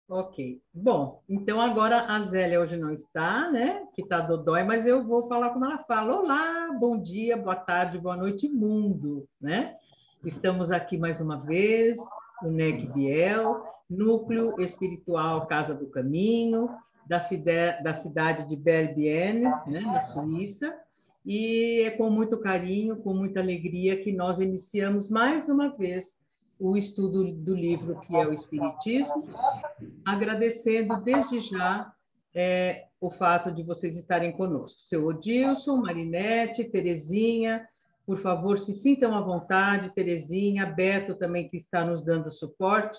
Ok. Bom, então agora a Zélia hoje não está, né? Que está dodói, mas eu vou falar como ela fala. Olá, bom dia, boa tarde, boa noite, mundo, né? Estamos aqui mais uma vez, o NEC Biel, Núcleo Espiritual Casa do Caminho, da cidade de Belbienne, né, na Suíça, e é com muito carinho, com muita alegria que nós iniciamos mais uma vez o estudo do livro que é o Espiritismo, agradecendo desde já o fato de vocês estarem conosco. Seu Odilson, Marinete, Terezinha, por favor, se sintam à vontade, Terezinha, Beto também que está nos dando suporte,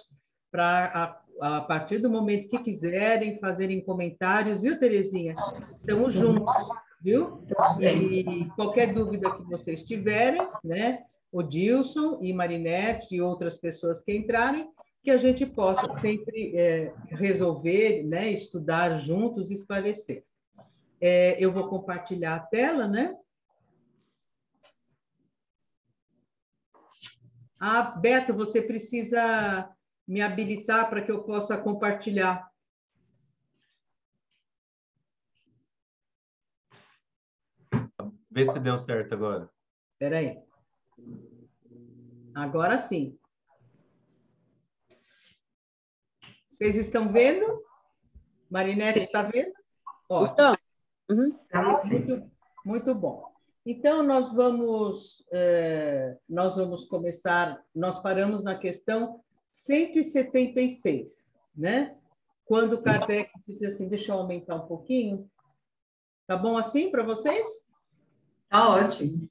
para a partir do momento que quiserem fazerem comentários, viu, Terezinha? Estamos Sim, juntos, viu? tá bem. E qualquer dúvida que vocês tiverem, né? Odilson e Marinete e outras pessoas que entrarem, que a gente possa sempre resolver, né, estudar juntos, esclarecer. Eu vou compartilhar a tela, né? Ah, Beto, você precisa me habilitar para que eu possa compartilhar. Vê se deu certo agora. Espera aí. Agora sim. Vocês estão vendo? Marinete Sim, está vendo? Ótimo. Estão? Uhum. estamos sim. Muito bom. Então, nós vamos começar, nós paramos na questão 176, né? Quando Kardec disse assim, deixa eu aumentar um pouquinho, tá bom assim para vocês? Tá ótimo.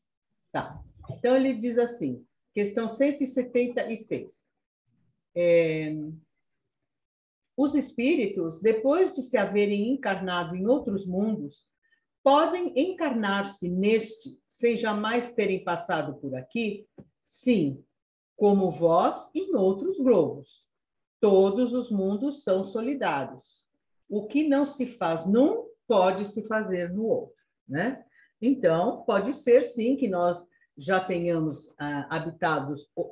Tá. Então, ele diz assim, questão 176. Os espíritos, depois de se haverem encarnado em outros mundos, podem encarnar-se neste sem jamais terem passado por aqui? Sim, como vós em outros globos. Todos os mundos são solidários. O que não se faz num, pode se fazer no outro, né? Então, pode ser sim que nós já tenhamos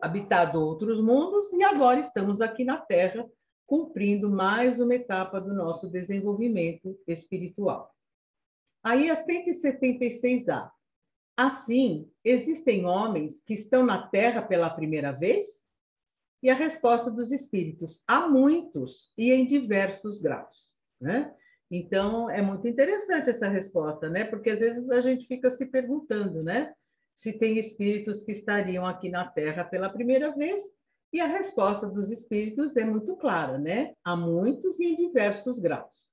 habitado outros mundos e agora estamos aqui na Terra cumprindo mais uma etapa do nosso desenvolvimento espiritual. Aí a 176A. Assim, existem homens que estão na Terra pela primeira vez? E a resposta dos espíritos: há muitos e em diversos graus, né? Então, é muito interessante essa resposta, né? Porque às vezes a gente fica se perguntando, né? Se tem espíritos que estariam aqui na Terra pela primeira vez, e a resposta dos espíritos é muito clara, né? Há muitos e em diversos graus.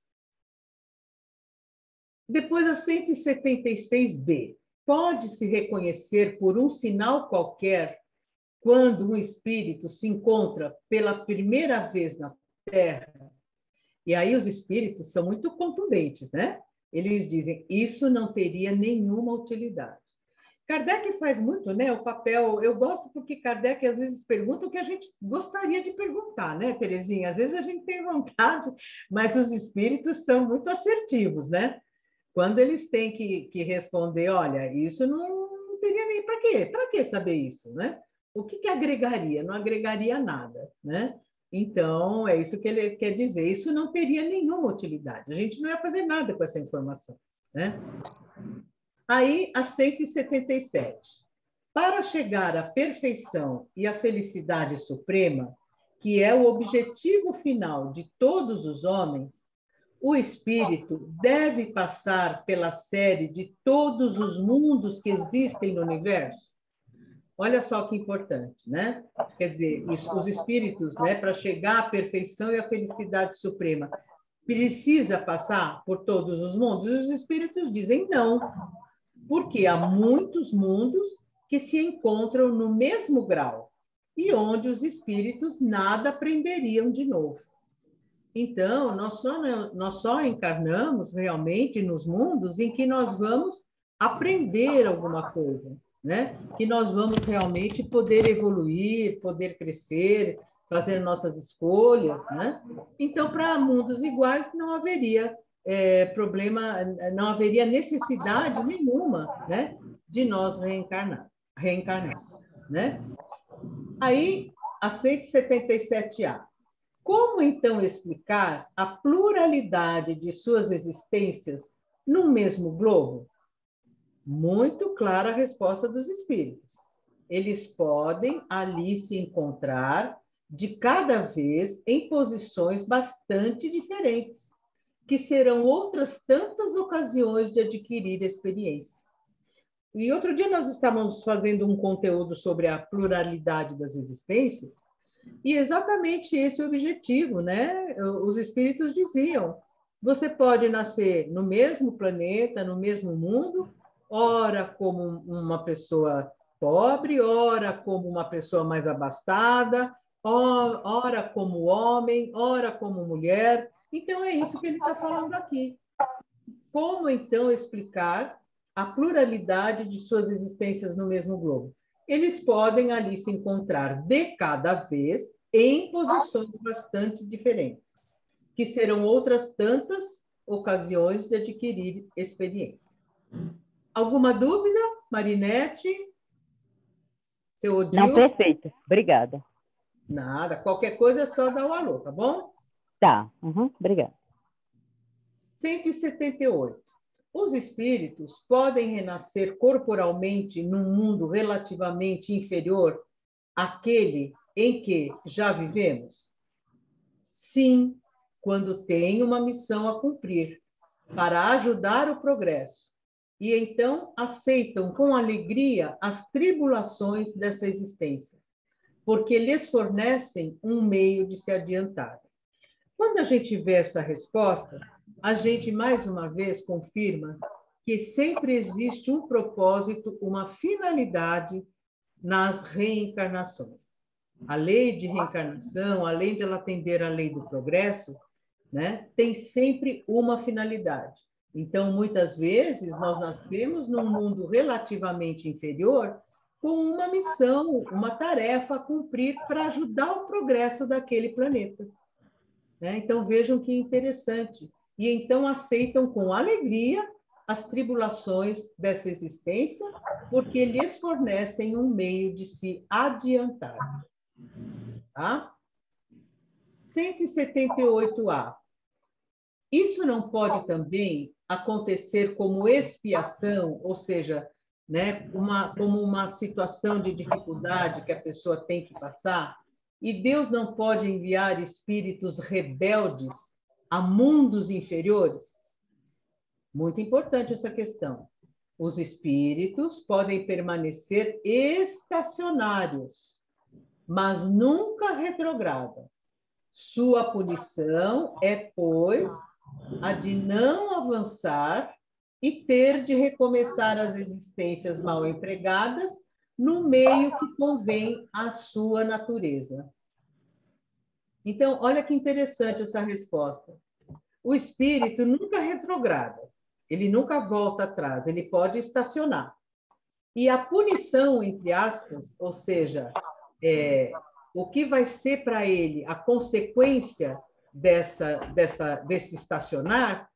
Depois, a 176B. Pode-se reconhecer por um sinal qualquer quando um espírito se encontra pela primeira vez na Terra? E aí os espíritos são muito contundentes, né? Eles dizem, isso não teria nenhuma utilidade. Kardec faz muito, né, o papel, eu gosto porque Kardec às vezes pergunta o que a gente gostaria de perguntar, né, Terezinha? Às vezes a gente tem vontade, mas os espíritos são muito assertivos, né? Quando eles têm que responder, olha, isso não teria nem para quê? Para que saber isso, né? O que agregaria? Não agregaria nada, né? Então, é isso que ele quer dizer. Isso não teria nenhuma utilidade. A gente não ia fazer nada com essa informação, né? Aí, a 177. Para chegar à perfeição e à felicidade suprema, que é o objetivo final de todos os homens, o espírito deve passar pela série de todos os mundos que existem no universo. Olha só que importante, né? Quer dizer, os espíritos, né, para chegar à perfeição e à felicidade suprema, precisa passar por todos os mundos? E os espíritos dizem não, porque há muitos mundos que se encontram no mesmo grau e onde os espíritos nada aprenderiam de novo. Então, nós só encarnamos realmente nos mundos em que nós vamos aprender alguma coisa, né? Que nós vamos realmente poder evoluir, poder crescer, fazer nossas escolhas, né? Então, para mundos iguais, não haveria problema, não haveria necessidade nenhuma, né? De nós reencarnar, né? Aí, a 177A. Como então explicar a pluralidade de suas existências no mesmo globo? Muito clara a resposta dos espíritos. Eles podem ali se encontrar de cada vez em posições bastante diferentes, que serão outras tantas ocasiões de adquirir experiência. E outro dia nós estávamos fazendo um conteúdo sobre a pluralidade das existências, e exatamente esse é o objetivo, né? Os espíritos diziam: você pode nascer no mesmo planeta, no mesmo mundo, ora como uma pessoa pobre, ora como uma pessoa mais abastada, ora como homem, ora como mulher. Então, é isso que ele está falando aqui. Como, então, explicar a pluralidade de suas existências no mesmo globo? Eles podem ali se encontrar de cada vez em posições bastante diferentes, que serão outras tantas ocasiões de adquirir experiência. Alguma dúvida, Marinete? Seu Odilson? Não, perfeito. Obrigada. Nada. Qualquer coisa é só dar o alô, tá bom? Tá. Obrigada. 178. Os espíritos podem renascer corporalmente num mundo relativamente inferior àquele em que já vivemos? Sim, quando têm uma missão a cumprir para ajudar o progresso, e então aceitam com alegria as tribulações dessa existência, porque lhes fornecem um meio de se adiantar. Quando a gente vê essa resposta, a gente mais uma vez confirma que sempre existe um propósito, uma finalidade nas reencarnações. A lei de reencarnação, além de ela atender à lei do progresso, né, tem sempre uma finalidade. Então, muitas vezes, nós nascemos num mundo relativamente inferior com uma missão, uma tarefa a cumprir para ajudar o progresso daquele planeta. Né? Então, vejam que interessante. E então aceitam com alegria as tribulações dessa existência, porque lhes fornecem um meio de se adiantar. Tá? 178A. Isso não pode também acontecer como expiação, ou seja, né, como uma situação de dificuldade que a pessoa tem que passar, e Deus não pode enviar espíritos rebeldes a mundos inferiores? Muito importante essa questão. Os espíritos podem permanecer estacionários, mas nunca retrogradam. Sua punição é, pois, a de não avançar e ter de recomeçar as existências mal empregadas no meio que convém à sua natureza. Então, olha que interessante essa resposta. O espírito nunca retrograda, ele nunca volta atrás, ele pode estacionar. E a punição, entre aspas, ou seja, o que vai ser para ele a consequência desse estacionar,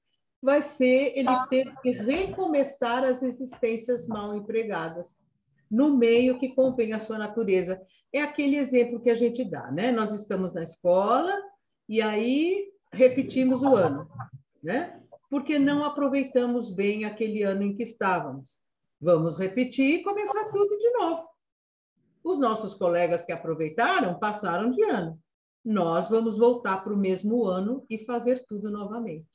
vai ser ele ter que recomeçar as existências mal empregadas no meio que convém à sua natureza. É aquele exemplo que a gente dá, né? Nós estamos na escola e aí repetimos o ano, né? Porque não aproveitamos bem aquele ano em que estávamos. Vamos repetir e começar tudo de novo. Os nossos colegas que aproveitaram passaram de ano. Nós vamos voltar para o mesmo ano e fazer tudo novamente.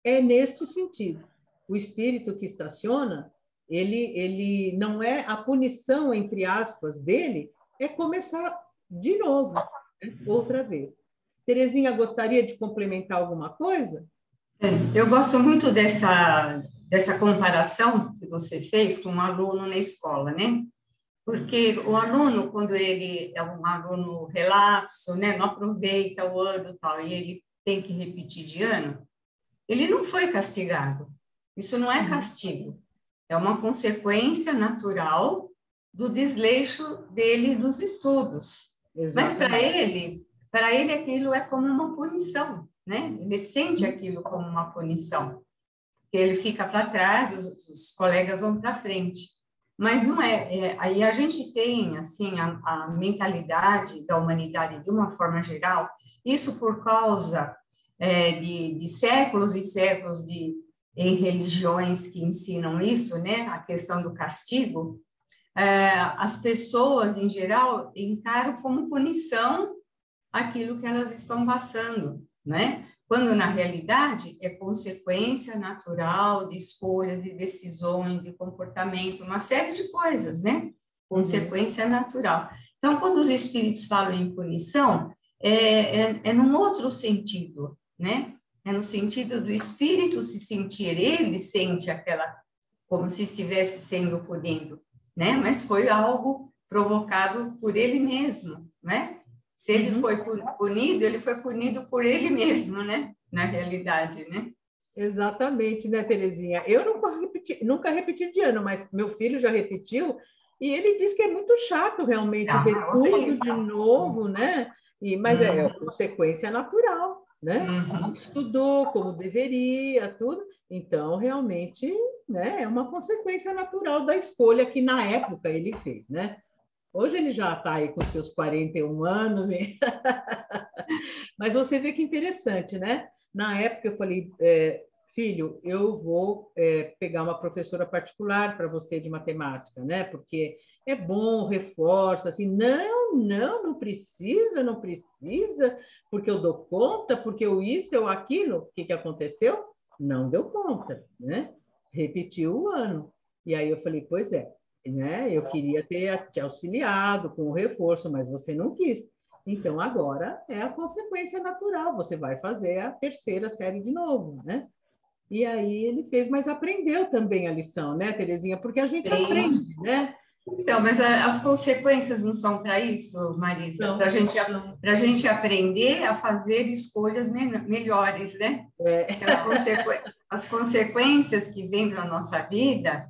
É neste sentido. O espírito que estaciona, ele não é a punição, entre aspas, dele, é começar de novo, né? Outra vez. Terezinha, gostaria de complementar alguma coisa? Eu gosto muito dessa comparação que você fez com um aluno na escola, né? Porque o aluno, quando ele é um aluno relapso, né, não aproveita o ano e tal, e ele tem que repetir de ano, ele não foi castigado. Isso não é castigo. É uma consequência natural do desleixo dele dos estudos. Exatamente. Mas para ele aquilo é como uma punição, né? Ele sente aquilo como uma punição. Ele fica para trás, os colegas vão para frente. Mas não é. Aí a gente tem assim a mentalidade da humanidade de uma forma geral Isso por causa de séculos e séculos em religiões que ensinam isso, né? A questão do castigo. As pessoas, em geral, encaram como punição aquilo que elas estão passando, né? Quando, na realidade, é consequência natural de escolhas e decisões e comportamento, uma série de coisas, né? Consequência natural. Então, quando os espíritos falam em punição, é num outro sentido, né? É no sentido do espírito se sentir, ele sente aquela, como se estivesse sendo punido, né? Mas foi algo provocado por ele mesmo, né? Se ele foi punido, ele foi punido por ele mesmo, né? Na realidade, né? Exatamente, né, Terezinha? Eu nunca repeti de ano, mas meu filho já repetiu e ele diz que é muito chato realmente ver tudo de novo, né? Mas é consequência natural, né? Não estudou como deveria, tudo. Então, realmente, né, é uma consequência natural da escolha que na época ele fez, né? Hoje ele já está aí com seus 41 anos, mas você vê que interessante, né? Na época eu falei, filho, eu vou pegar uma professora particular para você de matemática, né? Porque é bom, reforça, assim, não precisa, porque eu dou conta, porque eu isso, eu aquilo. O que aconteceu? Não deu conta, né? Repetiu o ano. E aí eu falei, pois é, né? Eu queria ter te auxiliado com o reforço, mas você não quis. Então, agora é a consequência natural, você vai fazer a terceira série de novo, né? E aí ele fez, mas aprendeu também a lição, né, Terezinha? Porque a gente aprende, né? Então, mas as consequências não são para isso, Marisa? Para a gente aprender a fazer escolhas melhores, né? As consequências que vêm para a nossa vida,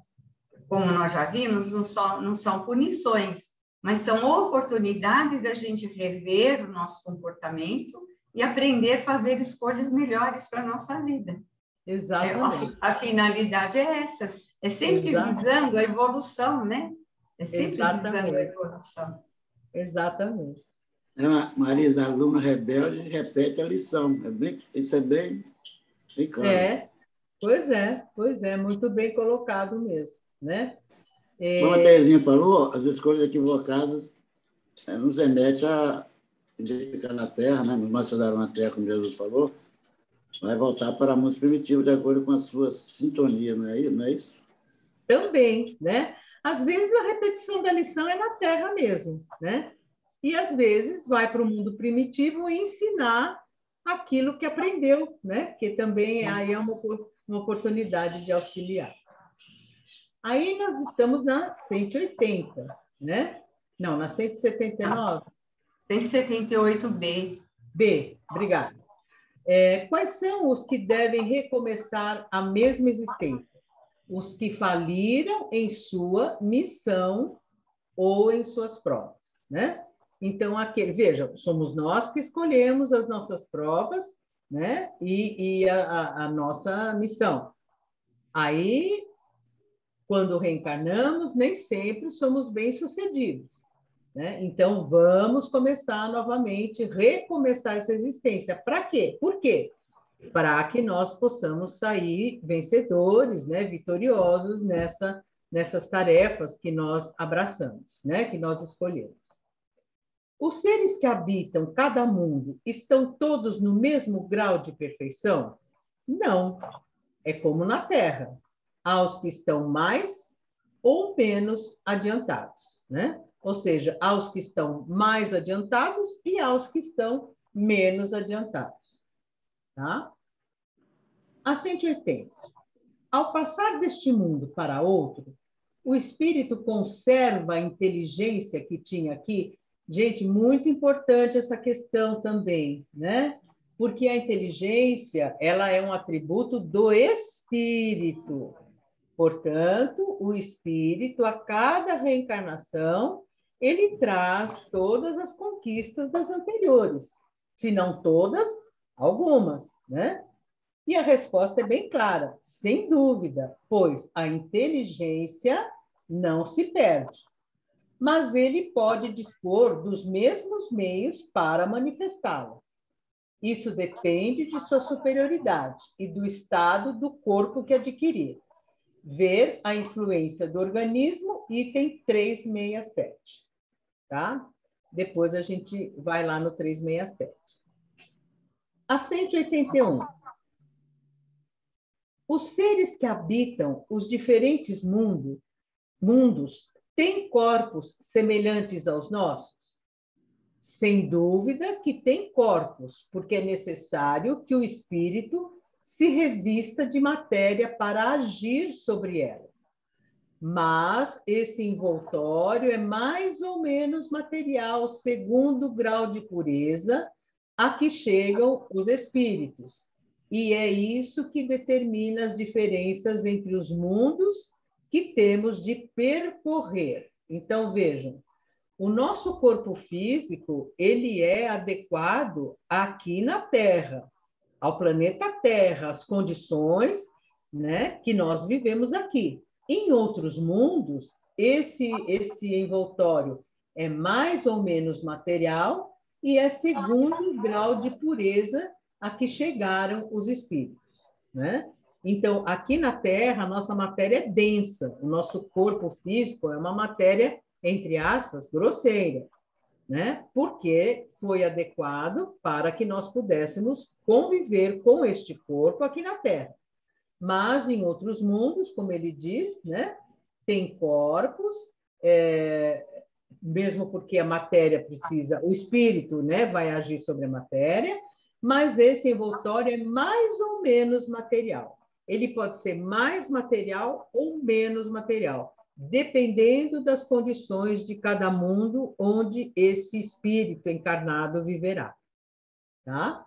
como nós já vimos, não são punições, mas são oportunidades da gente rever o nosso comportamento e aprender a fazer escolhas melhores para a nossa vida. Exatamente. A finalidade é essa, é sempre visando a evolução, né? É sempre visando a evolução. Exatamente. Marisa, aluna rebelde, repete a lição. Isso é bem claro. Pois é, muito bem colocado mesmo, né? Como a Terezinha falou, as escolhas equivocadas nos remete a ficar na Terra, né? Nós fizeram na Terra, como Jesus falou, vai voltar para mundos primitivos de acordo com a sua sintonia, não é isso? Também, né? Às vezes a repetição da lição é na Terra mesmo, né? E às vezes vai para o mundo primitivo ensinar aquilo que aprendeu, né? Que também aí é uma oportunidade de auxiliar. Aí nós estamos na 180, né? Não, na 179. 178B. B, obrigada. Quais são os que devem recomeçar a mesma existência? Os que faliram em sua missão ou em suas provas, né? Então, veja, somos nós que escolhemos as nossas provas, né? E a nossa missão. Aí, quando reencarnamos, nem sempre somos bem-sucedidos, né? Então, vamos começar novamente, recomeçar essa existência. Para quê? Por quê? Para que nós possamos sair vencedores, né? Vitoriosos nessas tarefas que nós abraçamos, né? Que nós escolhemos. Os seres que habitam cada mundo estão todos no mesmo grau de perfeição? Não. É como na Terra. Há os que estão mais ou menos adiantados, né? Ou seja, há os que estão mais adiantados e há os que estão menos adiantados, tá? A 180. Ao passar deste mundo para outro, o espírito conserva a inteligência que tinha aqui. Gente, muito importante essa questão também, né? Porque a inteligência, ela é um atributo do espírito. Portanto, o espírito, a cada reencarnação, ele traz todas as conquistas das anteriores. Se não todas, algumas, né? E a resposta é bem clara, sem dúvida, pois a inteligência não se perde, mas ele pode dispor dos mesmos meios para manifestá-la. Isso depende de sua superioridade e do estado do corpo que adquirir. Ver a influência do organismo, item 367. Tá? Depois a gente vai lá no 367. A 181. Os seres que habitam os diferentes mundos têm corpos semelhantes aos nossos? Sem dúvida que têm corpos, porque é necessário que o espírito se revista de matéria para agir sobre ela. Mas esse envoltório é mais ou menos material, segundo o grau de pureza a que chegam os espíritos. E é isso que determina as diferenças entre os mundos que temos de percorrer. Então, vejam, o nosso corpo físico, ele é adequado aqui na Terra, ao planeta Terra, às condições, né, que nós vivemos aqui. Em outros mundos, esse envoltório é mais ou menos material e é segundo o grau de pureza a que chegaram os espíritos, né? Então, aqui na Terra, a nossa matéria é densa, o nosso corpo físico é uma matéria, entre aspas, grosseira, né? Porque foi adequado para que nós pudéssemos conviver com este corpo aqui na Terra. Mas em outros mundos, como ele diz, né? Tem corpos, mesmo porque a matéria precisa, o espírito, né, vai agir sobre a matéria, mas esse envoltório é mais ou menos material. Ele pode ser mais material ou menos material, dependendo das condições de cada mundo onde esse espírito encarnado viverá. Tá?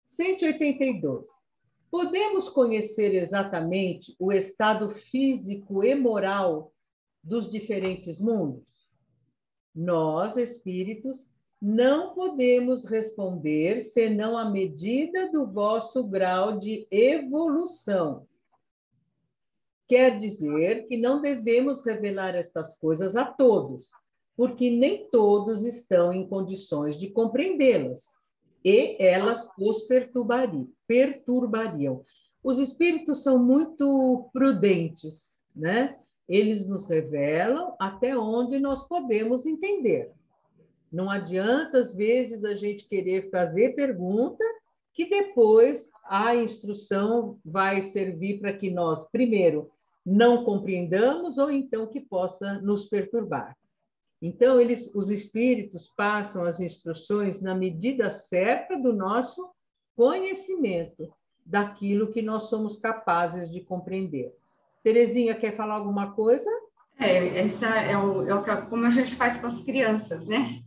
182. Podemos conhecer exatamente o estado físico e moral dos diferentes mundos? Nós, espíritos, não podemos responder senão à medida do vosso grau de evolução. Quer dizer que não devemos revelar estas coisas a todos, porque nem todos estão em condições de compreendê-las, e elas os perturbariam. Os espíritos são muito prudentes, né? Eles nos revelam até onde nós podemos entender. Não adianta, às vezes, a gente querer fazer pergunta que depois a instrução vai servir para que nós, primeiro, não compreendamos ou então que possa nos perturbar. Então, os espíritos passam as instruções na medida certa do nosso conhecimento, daquilo que nós somos capazes de compreender. Terezinha, quer falar alguma coisa? Como a gente faz com as crianças, né?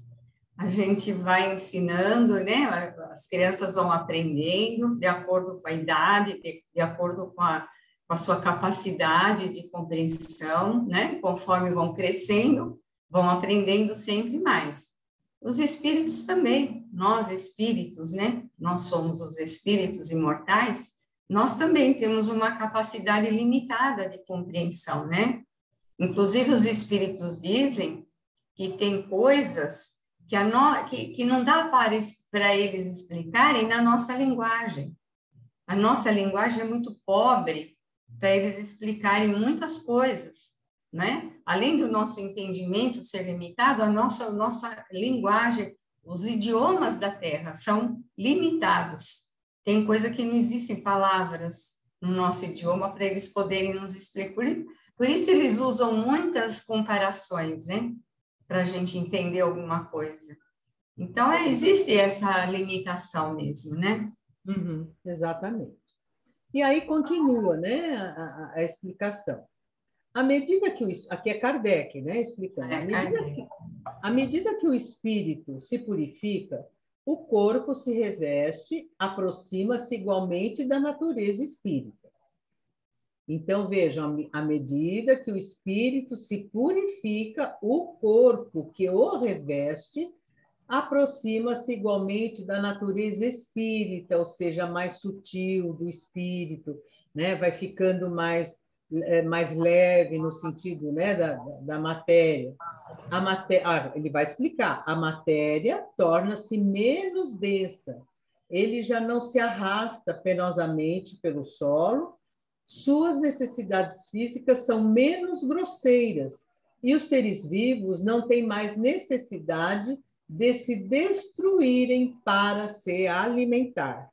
A gente vai ensinando, né? As crianças vão aprendendo de acordo com a idade, de acordo com a sua capacidade de compreensão, né? Conforme vão crescendo, vão aprendendo sempre mais. Os espíritos também, nós espíritos, né? Nós somos os espíritos imortais, nós também temos uma capacidade limitada de compreensão, né? Inclusive, os espíritos dizem que tem coisas que não dá para eles explicarem na nossa linguagem. A nossa linguagem é muito pobre para eles explicarem muitas coisas, né? Além do nosso entendimento ser limitado, a nossa linguagem, os idiomas da Terra são limitados. Tem coisa que não existem palavras no nosso idioma para eles poderem nos explicar. Por isso eles usam muitas comparações, né? Para a gente entender alguma coisa. Então, existe essa limitação mesmo, né? Uhum, exatamente. E aí continua, né, a explicação. À medida que aqui é Kardec, né, explicando. À medida que o espírito se purifica, o corpo se reveste, aproxima-se igualmente da natureza espírita. Então, vejam, à medida que o espírito se purifica, o corpo que o reveste aproxima-se igualmente da natureza espírita, ou seja, mais sutil do espírito, né? Vai ficando mais mais leve no sentido, né, da matéria. Ele vai explicar. A matéria torna-se menos densa. Ele já não se arrasta penosamente pelo solo. Suas necessidades físicas são menos grosseiras. E os seres vivos não têm mais necessidade de se destruírem para se alimentar.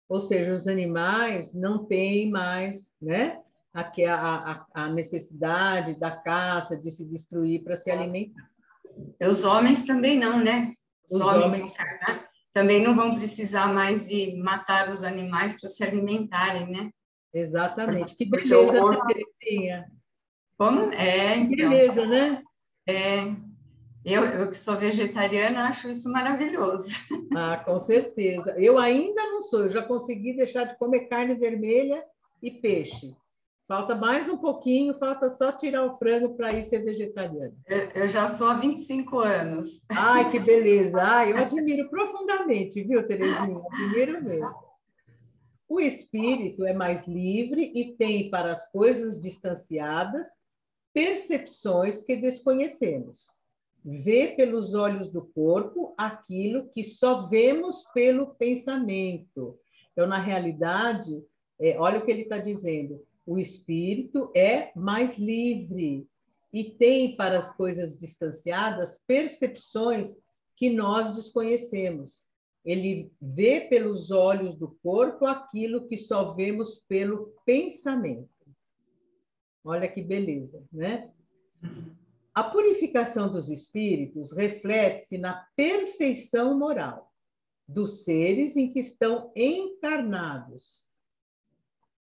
Ou seja, os animais não têm mais, né, a necessidade da caça, de se destruir para se alimentar. Os homens também não, né? Os homens também não vão precisar mais de matar os animais para se alimentarem, né? Exatamente. Que beleza, né, Terezinha? Como? Então. Que beleza, né? Eu que sou vegetariana, acho isso maravilhoso. Ah, com certeza. Eu ainda não sou, eu já consegui deixar de comer carne vermelha e peixe. Falta mais um pouquinho, falta só tirar o frango para ir ser vegetariana. Eu já sou há 25 anos. Ai, que beleza. Ai, eu admiro profundamente, viu, Terezinha? Admiro mesmo. O espírito é mais livre e tem para as coisas distanciadas percepções que desconhecemos. Vê pelos olhos do corpo aquilo que só vemos pelo pensamento. Então, na realidade, olha o que ele está dizendo. O espírito é mais livre e tem para as coisas distanciadas percepções que nós desconhecemos. Ele vê pelos olhos do corpo aquilo que só vemos pelo pensamento. Olha que beleza, né? A purificação dos espíritos reflete-se na perfeição moral dos seres em que estão encarnados.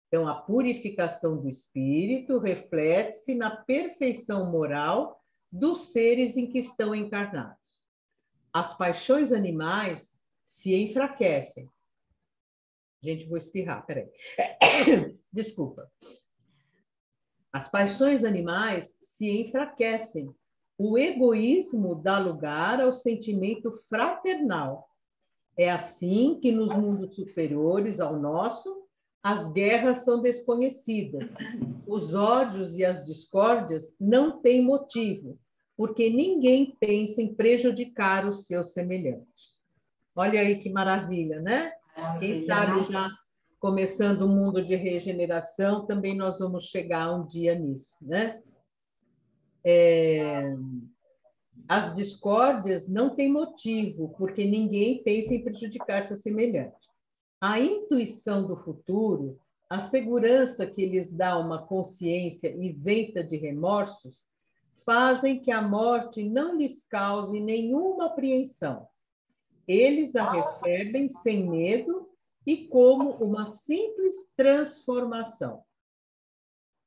Então, a purificação do espírito reflete-se na perfeição moral dos seres em que estão encarnados. As paixões animais se enfraquecem. Gente, vou espirrar, peraí. Desculpa. As paixões animais se enfraquecem. O egoísmo dá lugar ao sentimento fraternal. É assim que nos mundos superiores ao nosso, as guerras são desconhecidas. Os ódios e as discórdias não têm motivo, porque ninguém pensa em prejudicar o seu semelhante. Olha aí que maravilha, né? Quem sabe já começando o mundo de regeneração, também nós vamos chegar um dia nisso, né? As discórdias não têm motivo, porque ninguém pensa em prejudicar seu semelhante. A intuição do futuro, a segurança que lhes dá uma consciência isenta de remorsos, fazem que a morte não lhes cause nenhuma apreensão. Eles a recebem sem medo e como uma simples transformação,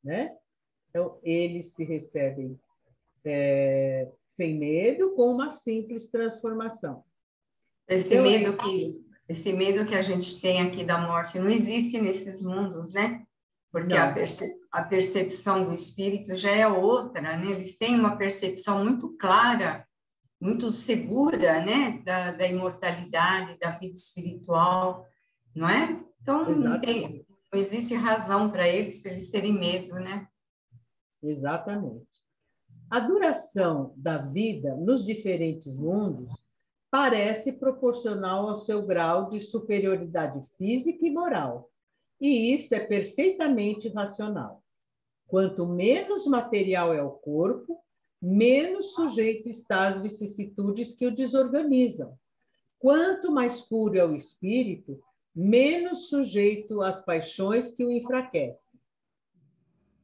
né? Então, eles se recebem sem medo, com uma simples transformação. Esse medo que a gente tem aqui da morte não existe nesses mundos, né? Porque a percepção do espírito já é outra, né? Eles têm uma percepção muito clara, muito segura, né? Da imortalidade, da vida espiritual, não é? Então, não existe razão para eles terem medo, né? Exatamente. A duração da vida nos diferentes mundos parece proporcional ao seu grau de superioridade física e moral. E isso é perfeitamente racional. Quanto menos material é o corpo, menos sujeito está às vicissitudes que o desorganizam. Quanto mais puro é o espírito, menos sujeito às paixões que o enfraquecem.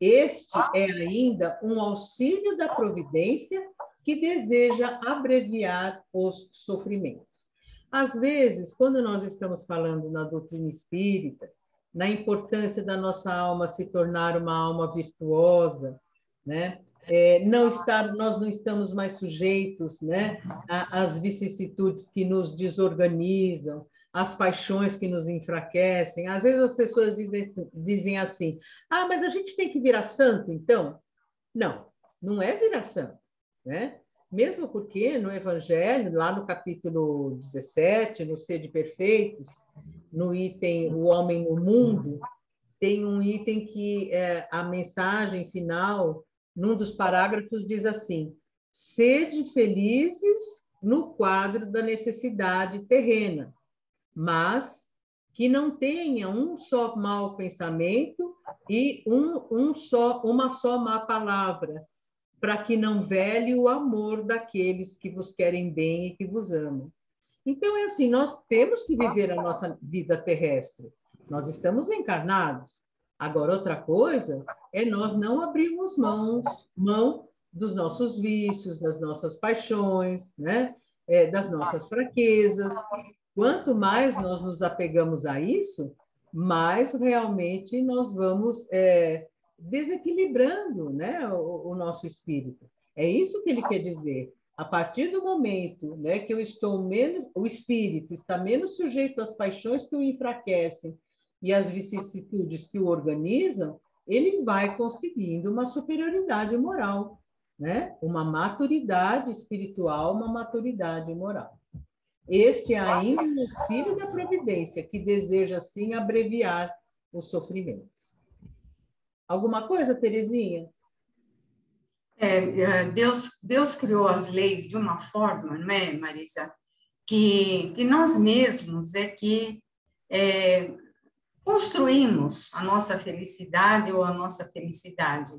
Este é ainda um auxílio da providência que deseja abreviar os sofrimentos. Às vezes, quando nós estamos falando na doutrina espírita, na importância da nossa alma se tornar uma alma virtuosa, né? Nós não estamos mais sujeitos, né, às vicissitudes que nos desorganizam, às paixões que nos enfraquecem. Às vezes as pessoas dizem assim, mas a gente tem que virar santo, então? Não, não é virar santo, né? Mesmo porque no Evangelho, lá no capítulo 17, no Sede Perfeitos, no item O Homem no Mundo, tem um item que a mensagem final, num dos parágrafos, diz assim: sede felizes no quadro da necessidade terrena, mas que não tenha um só mau pensamento e uma só má palavra, para que não vele o amor daqueles que vos querem bem e que vos amam. Então, é assim, nós temos que viver a nossa vida terrestre. Nós estamos encarnados. Agora, outra coisa é nós não abrirmos mão dos nossos vícios, das nossas paixões, né? Das nossas fraquezas. Quanto mais nós nos apegamos a isso, mais realmente nós vamos desequilibrando, né, o nosso espírito. É isso que ele quer dizer. A partir do momento, né, que eu estou menos, o espírito está menos sujeito às paixões que o enfraquecem e às vicissitudes que o organizam, ele vai conseguindo uma superioridade moral, né? Uma maturidade espiritual, uma maturidade moral. Este é ainda o auxílio da providência, que deseja, assim, abreviar os sofrimentos. Alguma coisa, Terezinha? Deus criou as leis de uma forma, não é, Marisa, que nós mesmos construímos a nossa felicidade ou a nossa felicidade.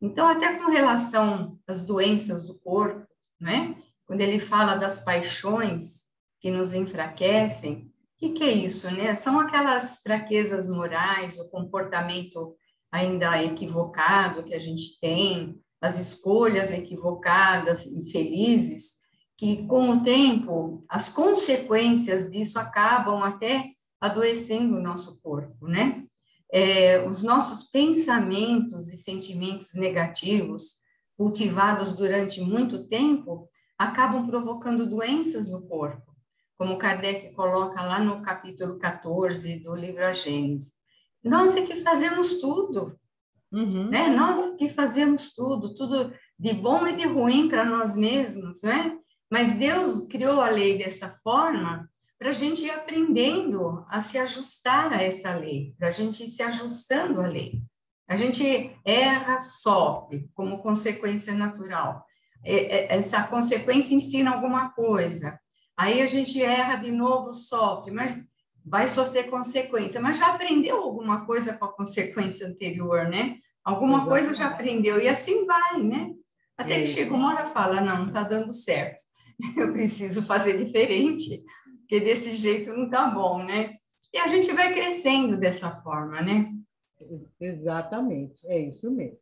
Então, até com relação às doenças do corpo, né? Quando ele fala das paixões que nos enfraquecem, o que é isso, né? São aquelas fraquezas morais, o comportamento ainda equivocado que a gente tem, as escolhas equivocadas, infelizes, que com o tempo, as consequências disso acabam até adoecendo o nosso corpo, né? Os nossos pensamentos e sentimentos negativos, cultivados durante muito tempo, acabam provocando doenças no corpo, como Kardec coloca lá no capítulo 14 do livro A Gênese. Nós é que fazemos tudo, né? Nós é que fazemos tudo de bom e de ruim para nós mesmos, né? Mas Deus criou a lei dessa forma para a gente ir aprendendo a se ajustar a essa lei, para a gente ir se ajustando à lei. A gente erra, sofre, como consequência natural. Essa consequência ensina alguma coisa. Aí a gente erra de novo, sofre, mas vai sofrer consequência. Mas já aprendeu alguma coisa com a consequência anterior, né? Alguma coisa já aprendeu, e assim vai, né? Até que chega uma hora e fala, não está dando certo. Eu preciso fazer diferente, porque desse jeito não está bom, né? E a gente vai crescendo dessa forma, né? Exatamente, é isso mesmo.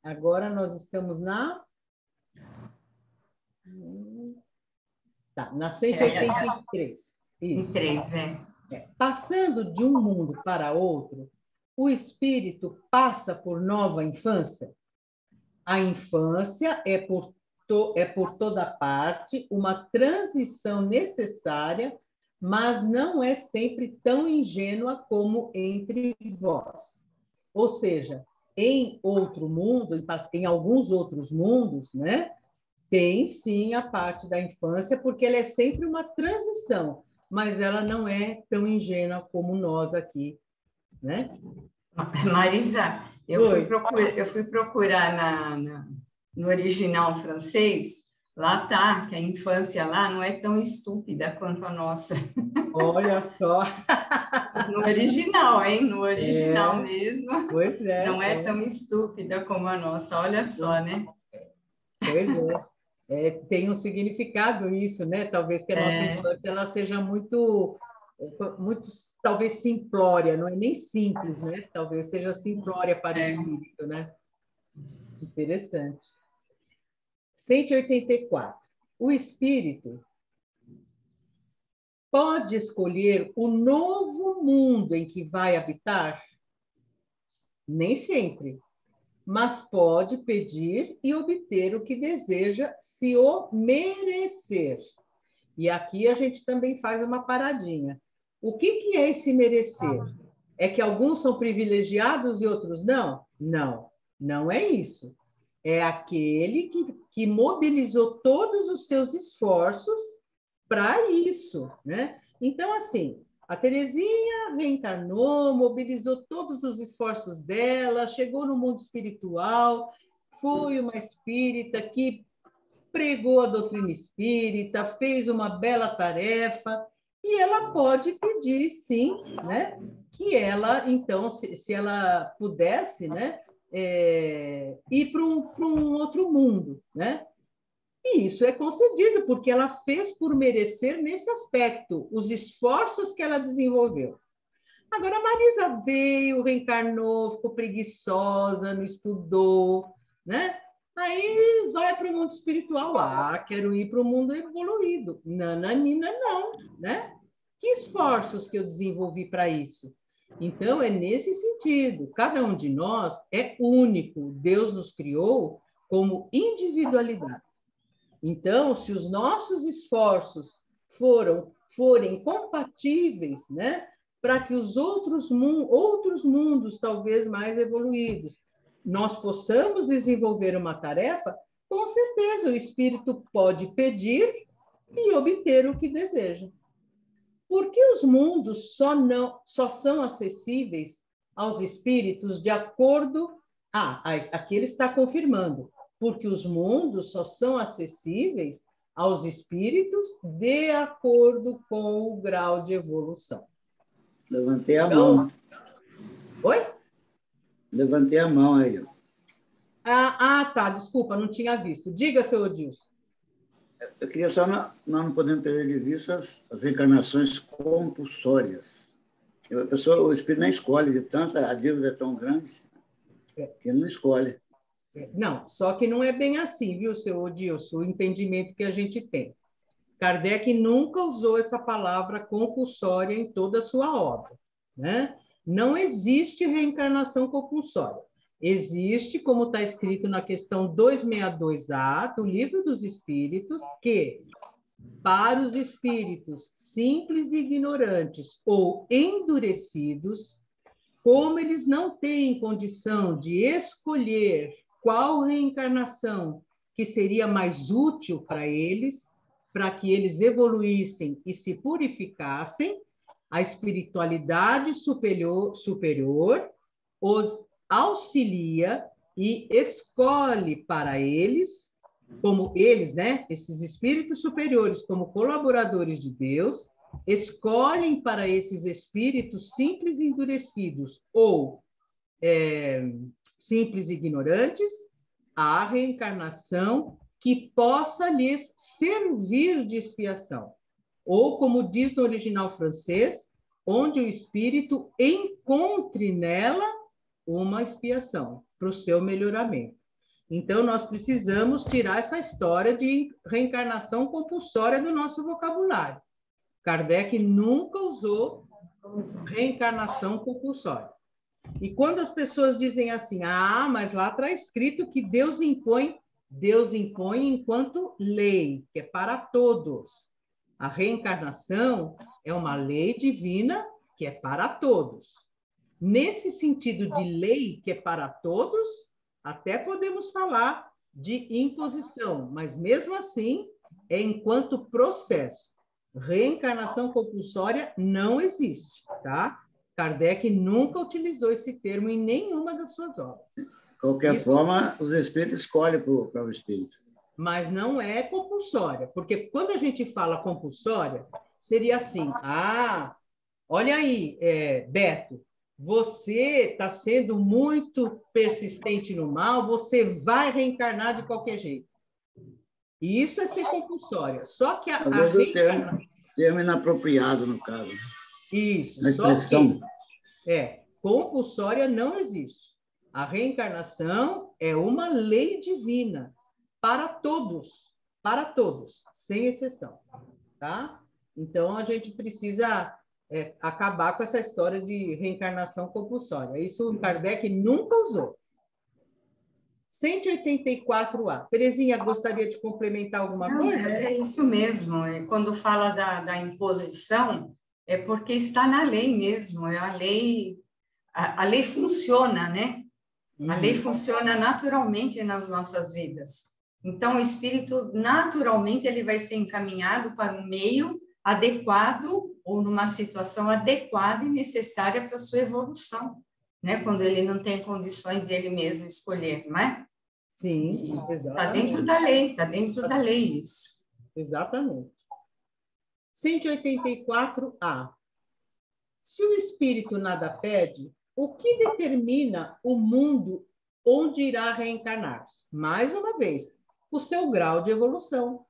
Agora nós estamos na 183. Isso. 3, Passando de um mundo para outro, o espírito passa por nova infância. A infância é por toda parte uma transição necessária, mas não é sempre tão ingênua como entre vós. Ou seja, em outro mundo, em alguns outros mundos, né, tem sim a parte da infância, porque ela é sempre uma transição, mas ela não é tão ingênua como nós aqui, né? Marisa, eu fui procurar no original francês, lá tá, que a infância lá não é tão estúpida quanto a nossa. Olha só. No original, hein? No original mesmo. Pois é. Não é tão estúpida como a nossa, olha só, né? Pois é. Tem um significado isso, né? Talvez que a nossa infância ela seja muito, talvez simplória, não é nem simples, né? Talvez seja simplória para o espírito, né? Interessante. 184. O espírito pode escolher o novo mundo em que vai habitar? Nem sempre, mas pode pedir e obter o que deseja, se o merecer. E aqui a gente também faz uma paradinha. O que é esse merecer? É que alguns são privilegiados e outros não? Não, não é isso. É aquele que mobilizou todos os seus esforços para isso, né? Então, assim, A Terezinha reencarnou, mobilizou todos os esforços dela, chegou no mundo espiritual, foi uma espírita que pregou a doutrina espírita, fez uma bela tarefa, e ela pode pedir, sim, né, que ela, então, se ela pudesse, né, ir para um outro mundo, né? E isso é concedido, porque ela fez por merecer nesse aspecto, os esforços que ela desenvolveu. Agora, a Marisa veio, reencarnou, ficou preguiçosa, não estudou, né? Aí vai para o mundo espiritual. Ah, quero ir para o mundo evoluído. Nananina, não, né? Que esforços que eu desenvolvi para isso? Então, é nesse sentido. Cada um de nós é único. Deus nos criou como individualidade. Então, se os nossos esforços forem compatíveis, né, para que os outros mundos, talvez mais evoluídos, nós possamos desenvolver uma tarefa, com certeza o espírito pode pedir e obter o que deseja. Por que os mundos só são acessíveis aos espíritos de acordo... aqui ele está confirmando. Porque os mundos só são acessíveis aos espíritos de acordo com o grau de evolução. Levantei a mão. Oi? Levantei a mão aí. Tá, desculpa, não tinha visto. Diga, seu Odilson. Eu queria só, nós não podemos perder de vista as reencarnações compulsórias. O espírito não escolhe, de tanta, a dívida é tão grande que ele não escolhe. Não, só que não é bem assim, viu, seu Odilson, o entendimento que a gente tem. Kardec nunca usou essa palavra compulsória em toda a sua obra, né? Não existe reencarnação compulsória. Existe, como está escrito na questão 262A do Livro dos Espíritos, que para os espíritos simples e ignorantes ou endurecidos, como eles não têm condição de escolher qual reencarnação que seria mais útil para eles, para que eles evoluíssem e se purificassem, a espiritualidade superior os auxilia e escolhe para eles, como eles, né, esses espíritos superiores, como colaboradores de Deus, escolhem para esses espíritos simples e endurecidos ou simples e ignorantes a reencarnação que possa lhes servir de expiação. Ou, como diz no original francês, onde o espírito encontre nela uma expiação para o seu melhoramento. Então, nós precisamos tirar essa história de reencarnação compulsória do nosso vocabulário. Kardec nunca usou reencarnação compulsória. E quando as pessoas dizem assim, mas lá está escrito que Deus impõe enquanto lei, que é para todos. A reencarnação é uma lei divina que é para todos. Nesse sentido de lei que é para todos, até podemos falar de imposição, mas mesmo assim é enquanto processo. Reencarnação compulsória não existe, tá? Kardec nunca utilizou esse termo em nenhuma das suas obras. De qualquer forma, os espíritos escolhem para o espírito. Mas não é compulsória, porque quando a gente fala compulsória, seria assim, olha aí, Beto, você está sendo muito persistente no mal, você vai reencarnar de qualquer jeito. E isso é ser compulsória. Só que a reencarnação... Termo inapropriado, no caso. Isso. A expressão. Compulsória não existe. A reencarnação é uma lei divina para todos, sem exceção. Tá? Então, a gente precisa acabar com essa história de reencarnação compulsória. Isso o Kardec nunca usou. 184A. Terezinha, gostaria de complementar alguma coisa? É isso mesmo. Quando fala da imposição, é porque está na lei mesmo. A lei funciona, né? A lei funciona naturalmente nas nossas vidas. Então, o espírito, naturalmente, ele vai ser encaminhado para um meio adequado ou numa situação adequada e necessária para a sua evolução, né? Quando ele não tem condições de ele mesmo escolher, não é? Sim, Está exatamente. dentro da lei, está dentro da lei isso. Exatamente. 184A. Se o espírito nada pede, o que determina o mundo onde irá reencarnar-se? Mais uma vez, o seu grau de evolução.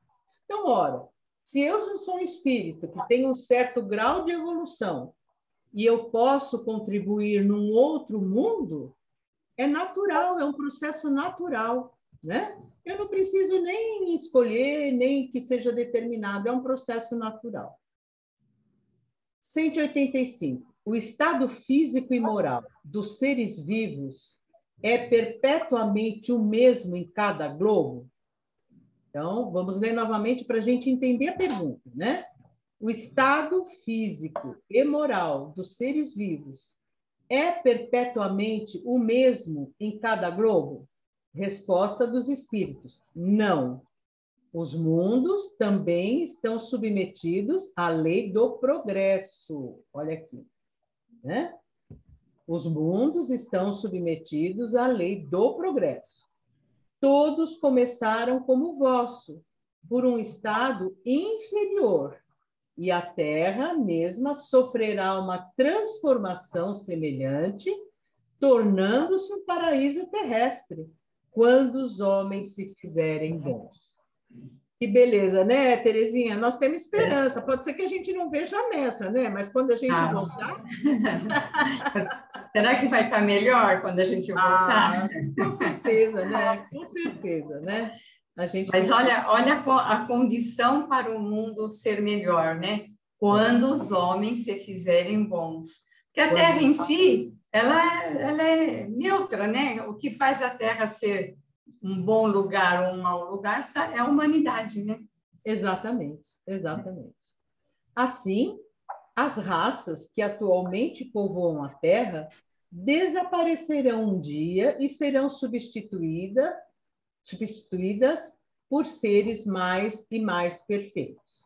Então, ora, se eu sou um espírito que tem um certo grau de evolução e eu posso contribuir num outro mundo, é natural, é um processo natural, né? Eu não preciso nem escolher, nem que seja determinado, é um processo natural. 185. O estado físico e moral dos seres vivos é perpetuamente o mesmo em cada globo? Então, vamos ler novamente para a gente entender a pergunta, né? O estado físico e moral dos seres vivos é perpetuamente o mesmo em cada globo? Resposta dos espíritos: não. Os mundos também estão submetidos à lei do progresso. Olha aqui, né? Os mundos estão submetidos à lei do progresso. Todos começaram como o vosso, por um estado inferior, e a Terra mesma sofrerá uma transformação semelhante, tornando-se um paraíso terrestre, quando os homens se fizerem bons. Que beleza, né, Terezinha? Nós temos esperança. Pode ser que a gente não veja nessa, né? Mas quando a gente voltar... Será que vai estar melhor quando a gente voltar? Com certeza, né? Com certeza, né? Mas olha a condição para o mundo ser melhor, né? Quando os homens se fizerem bons. Porque a Terra em si, ela é neutra, né? O que faz a Terra ser um bom lugar ou um mau lugar é a humanidade, né? Exatamente, exatamente. Assim, as raças que atualmente povoam a Terra desaparecerão um dia e serão substituídas por seres mais e mais perfeitos.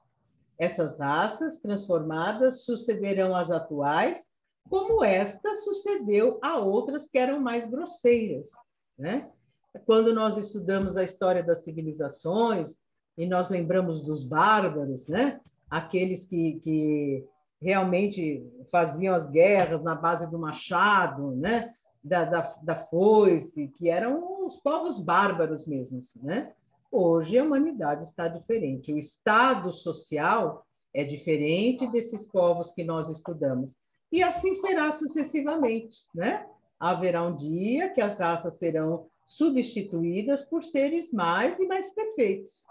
Essas raças transformadas sucederão às atuais, como esta sucedeu a outras que eram mais grosseiras, né? Quando nós estudamos a história das civilizações e nós lembramos dos bárbaros, né? Aqueles que realmente faziam as guerras na base do machado, né? Da foice, que eram os povos bárbaros mesmos, né? Hoje a humanidade está diferente. O estado social é diferente desses povos que nós estudamos. E assim será sucessivamente, né? Haverá um dia que as raças serão substituídas por seres mais e mais perfeitos,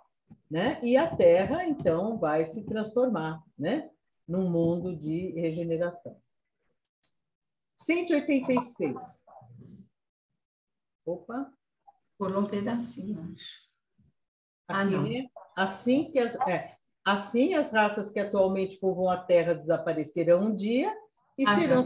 né? E a Terra, então, vai se transformar, né? Num mundo de regeneração. 186. Opa. Pulou um pedacinho, acho. Aqui, não. Né? Assim as raças que atualmente povoam a Terra desaparecerão um dia e serão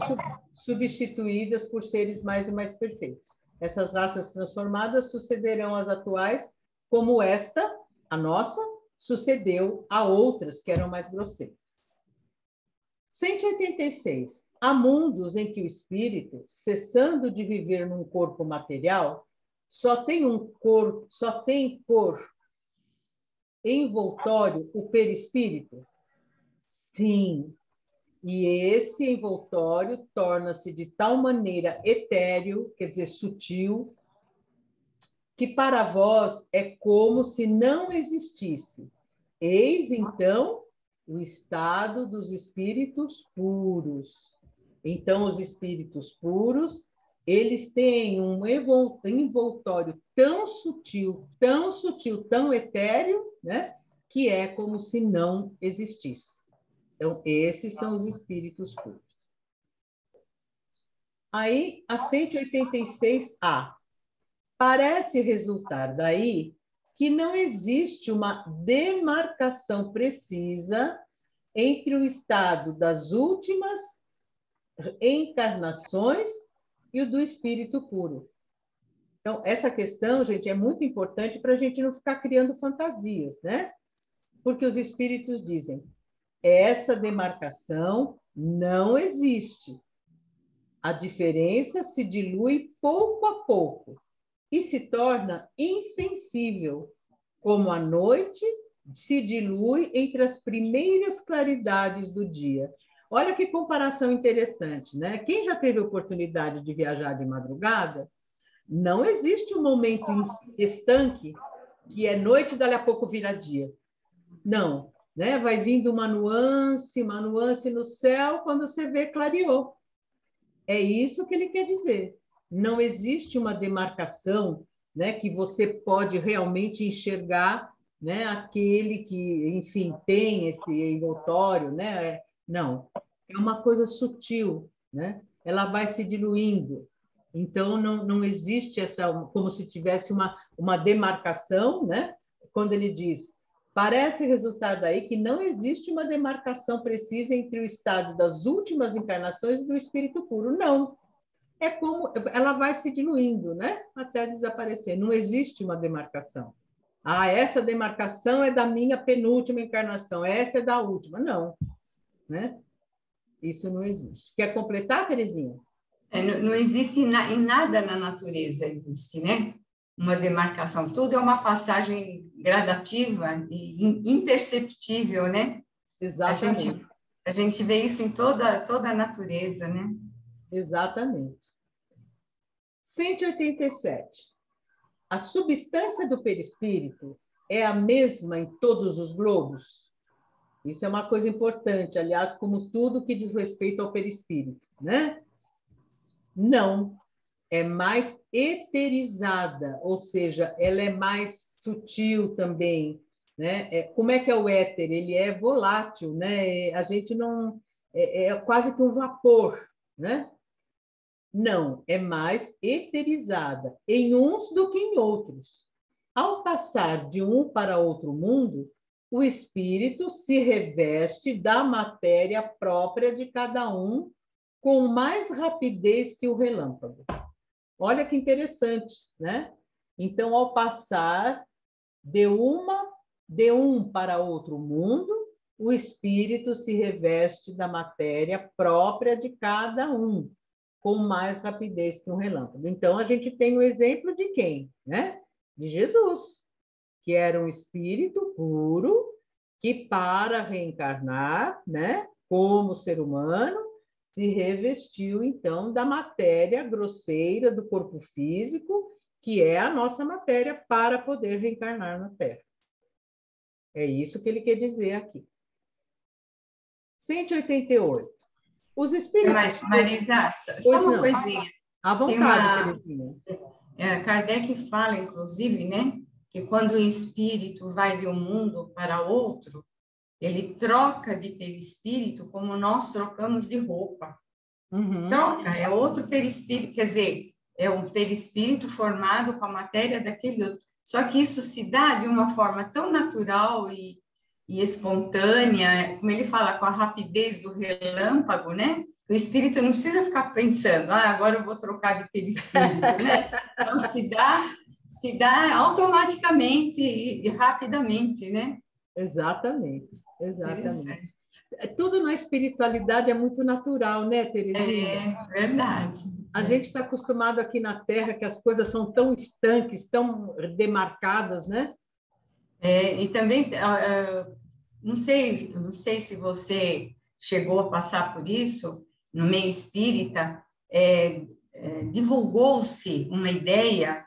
substituídas por seres mais e mais perfeitos. Essas raças transformadas sucederão às atuais, como esta, a nossa, sucedeu a outras que eram mais grosseiras. 186. Há mundos em que o espírito, cessando de viver num corpo material, só tem por envoltório o perispírito? Sim. E esse envoltório torna-se de tal maneira etéreo, quer dizer, sutil, que para vós é como se não existisse. Eis, então, o estado dos espíritos puros. Então, os espíritos puros, eles têm um envoltório tão sutil, tão etéreo, né, que é como se não existisse. Então, esses são os espíritos puros. Aí, a 186A. Parece resultar daí que não existe uma demarcação precisa entre o estado das últimas encarnações e o do espírito puro. Então, essa questão, gente, é muito importante para a gente não ficar criando fantasias, né? Porque os espíritos dizem: Essa demarcação não existe. A diferença se dilui pouco a pouco e se torna insensível, como a noite se dilui entre as primeiras claridades do dia. Olha que comparação interessante, né? Quem já teve oportunidade de viajar de madrugada, não existe um momento estanque que é noite e dali a pouco vira dia. Não, né? Vai vindo uma nuance no céu, quando você vê, clareou. É isso que ele quer dizer. Não existe uma demarcação, né, que você pode realmente enxergar, né, aquele que, enfim, tem esse envoltório, né? Não, é uma coisa sutil, né? Ela vai se diluindo. Então, não existe essa, como se tivesse uma demarcação, né? Quando ele diz, parece resultar daí que não existe uma demarcação precisa entre o estado das últimas encarnações e do espírito puro. Não. É como ela vai se diluindo, né? Até desaparecer. Não existe uma demarcação. Ah, essa demarcação é da minha penúltima encarnação, essa é da última. Não, né? Isso não existe. Quer completar, Terezinha? Não existe em nada na natureza, existe, né? Uma demarcação. Tudo é uma passagem gradativa e imperceptível, né? Exatamente. A gente vê isso em toda a natureza, né? Exatamente. 187. A substância do perispírito é a mesma em todos os globos? Isso é uma coisa importante, aliás, como tudo que diz respeito ao perispírito, né? Não, é mais eterizada, ou seja, ela é mais sutil também, né? Como é que é o éter? Ele é volátil, né? A gente não é quase que um vapor, né? Não, é mais eterizada em uns do que em outros. Ao passar de um para outro mundo, o espírito se reveste da matéria própria de cada um com mais rapidez que o relâmpago. Olha que interessante, né? Então, ao passar de um para outro mundo, o espírito se reveste da matéria própria de cada um, com mais rapidez que um relâmpago. Então, a gente tem o exemplo de quem? Né? De Jesus, que era um espírito puro, que para reencarnar, né, como ser humano, se revestiu, então, da matéria grosseira do corpo físico, que é a nossa matéria, para poder reencarnar na Terra. É isso que ele quer dizer aqui. 188. Os espíritos... Marisa, só uma coisinha. À vontade, Terezinha. Kardec fala, inclusive, né, que quando o espírito vai de um mundo para outro, ele troca de perispírito como nós trocamos de roupa. Uhum. Troca, é outro perispírito, quer dizer, é um perispírito formado com a matéria daquele outro. Só que isso se dá de uma forma tão natural e espontânea, como ele fala, com a rapidez do relâmpago, né? O espírito não precisa ficar pensando, agora eu vou trocar de perispírito, né? Então, se dá automaticamente e rapidamente, né? Exatamente. Tudo na espiritualidade é muito natural, né, Terezinha? É verdade. A gente está acostumado aqui na Terra que as coisas são tão estanques, tão demarcadas, né? E também, não sei se você chegou a passar por isso, no meio espírita, divulgou-se uma ideia